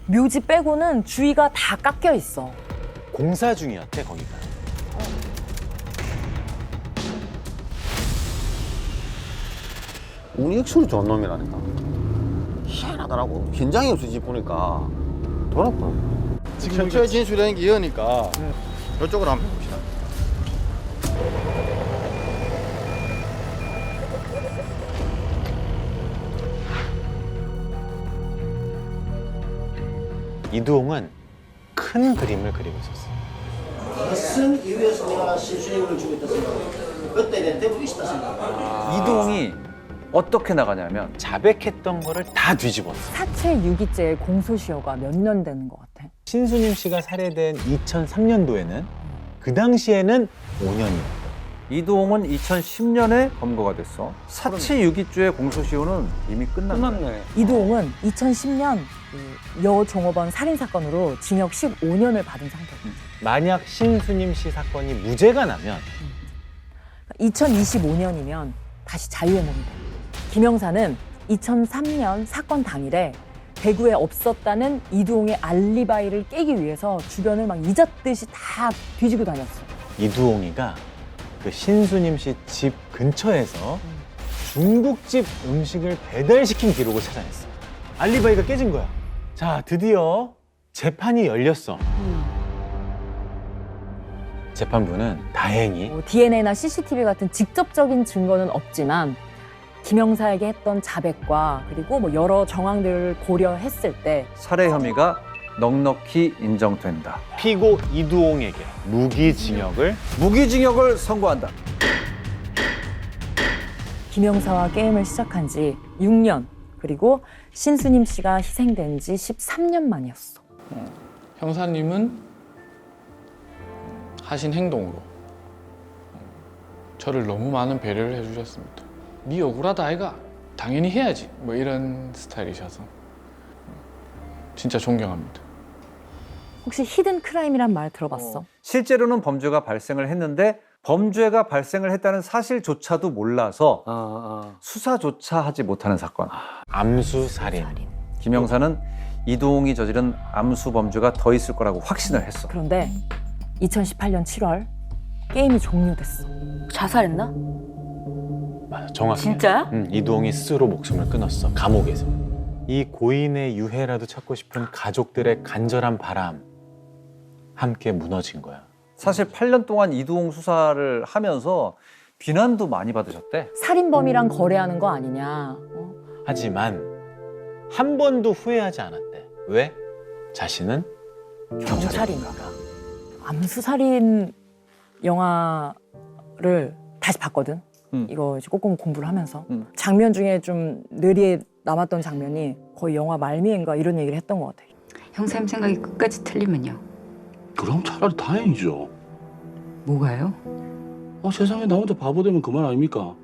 묘지 빼고는 주위가 다 깎여 있어. 공사 중이었대, 거기가. 운이 역수로 좋은 놈이라니까. 희한하더라고. 현장에 없어지 보니까 돌아봐. 최초의 진술된 게 이어니까 이쪽으로 한번 해봅시다. 이두홍은 큰 그림을 그리고 있었어. 무슨 이유에서 내가 신수님을 죽였다 생각. 그때 내 대부분 있었다 생각. 이동이 어떻게 나가냐면 자백했던 거를 다 뒤집었어. 사체 유기죄의 공소시효가 몇 년 되는 것 같아? 신수님 씨가 살해된 2003년도에는 그 당시에는 5년이었어. 이동은 2010년에 검거가 됐어. 사치 유기죄의 공소시효는 이미 끝났네. 이도홍은 2010년 여 종업원 살인 사건으로 징역 15년을 받은 상태야. 만약 신수님 씨 사건이 무죄가 나면 2025년이면 다시 자유의 몸이 돼. 김영사는 2003년 사건 당일에 대구에 없었다는 이두홍의 알리바이를 깨기 위해서 주변을 막 잊었듯이 다 뒤지고 다녔어. 이두홍이가 그 신수님 씨 집 근처에서 중국집 음식을 배달시킨 기록을 찾아냈어. 알리바이가 깨진 거야. 자, 드디어 재판이 열렸어. 재판부는 다행히 DNA나 CCTV 같은 직접적인 증거는 없지만 김영사에게 했던 자백과 그리고 뭐 여러 정황들을 고려했을 때 살해 혐의가 넉넉히 인정된다. 피고 이두홍에게 무기징역을 선고한다. 김영사와 게임을 시작한 지 6년 그리고 신수님 씨가 희생된 지 13년 만이었어. 형사님은 하신 행동으로 저를 너무 많은 배려를 해주셨습니다. 네 억울하다 아이가 당연히 해야지 뭐 이런 스타일이셔서 진짜 존경합니다. 혹시 히든 크라임이란 말 들어봤어? 실제로는 범죄가 발생을 했는데 범죄가 발생을 했다는 사실조차도 몰라서 수사조차 하지 못하는 사건. 암수살인. 김영사는 이동이 저지른 암수 범죄가 더 있을 거라고 확신을 했어. 그런데 2018년 7월 게임이 종료됐어. 자살했나? 맞아, 정확해. 진짜야? 이두홍이 스스로 목숨을 끊었어. 감옥에서. 이 고인의 유해라도 찾고 싶은 가족들의 간절한 바람 함께 무너진 거야. 사실 8년 동안 이두홍 수사를 하면서 비난도 많이 받으셨대. 살인범이랑 거래하는 거 아니냐. 하지만 한 번도 후회하지 않았대. 왜? 자신은 경찰이니까. 암수살인 영화를 다시 봤거든. 이거 이제 꼼꼼히 공부를 하면서 장면 중에 좀 뇌리에 남았던 장면이 거의 영화 말미인가 이런 얘기를 했던 것 같아. 형사님 생각이 끝까지 틀리면요? 그럼 차라리 다행이죠. 뭐가요? 세상에 나 혼자 바보 되면 그만 아닙니까?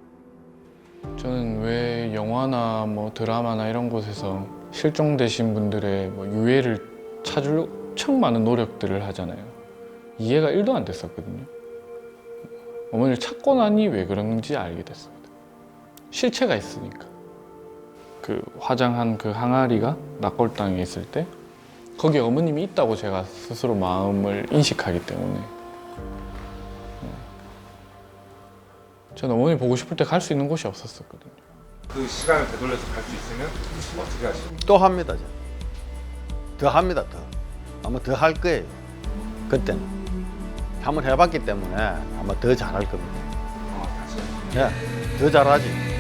저는 왜 영화나 뭐 드라마나 이런 곳에서 실종되신 분들의 뭐 유해를 찾을 엄청 많은 노력들을 하잖아요. 이해가 1도 안 됐었거든요. 어머니를 찾고 나니 왜 그런지 알게 됐습니다. 실체가 있으니까. 그 화장한 그 항아리가 낙골당에 있을 때 거기에 어머님이 있다고 제가 스스로 마음을 인식하기 때문에 저는 어머니 보고 싶을 때 갈 수 있는 곳이 없었었거든요. 그 시간을 되돌려서 갈 수 있으면 어떻게 하십니까? 또 합니다. 더 합니다. 더. 아마 더 할 거예요. 그때는. 한번 해봤기 때문에 아마 더 잘할 겁니다. 예, 더 잘하지.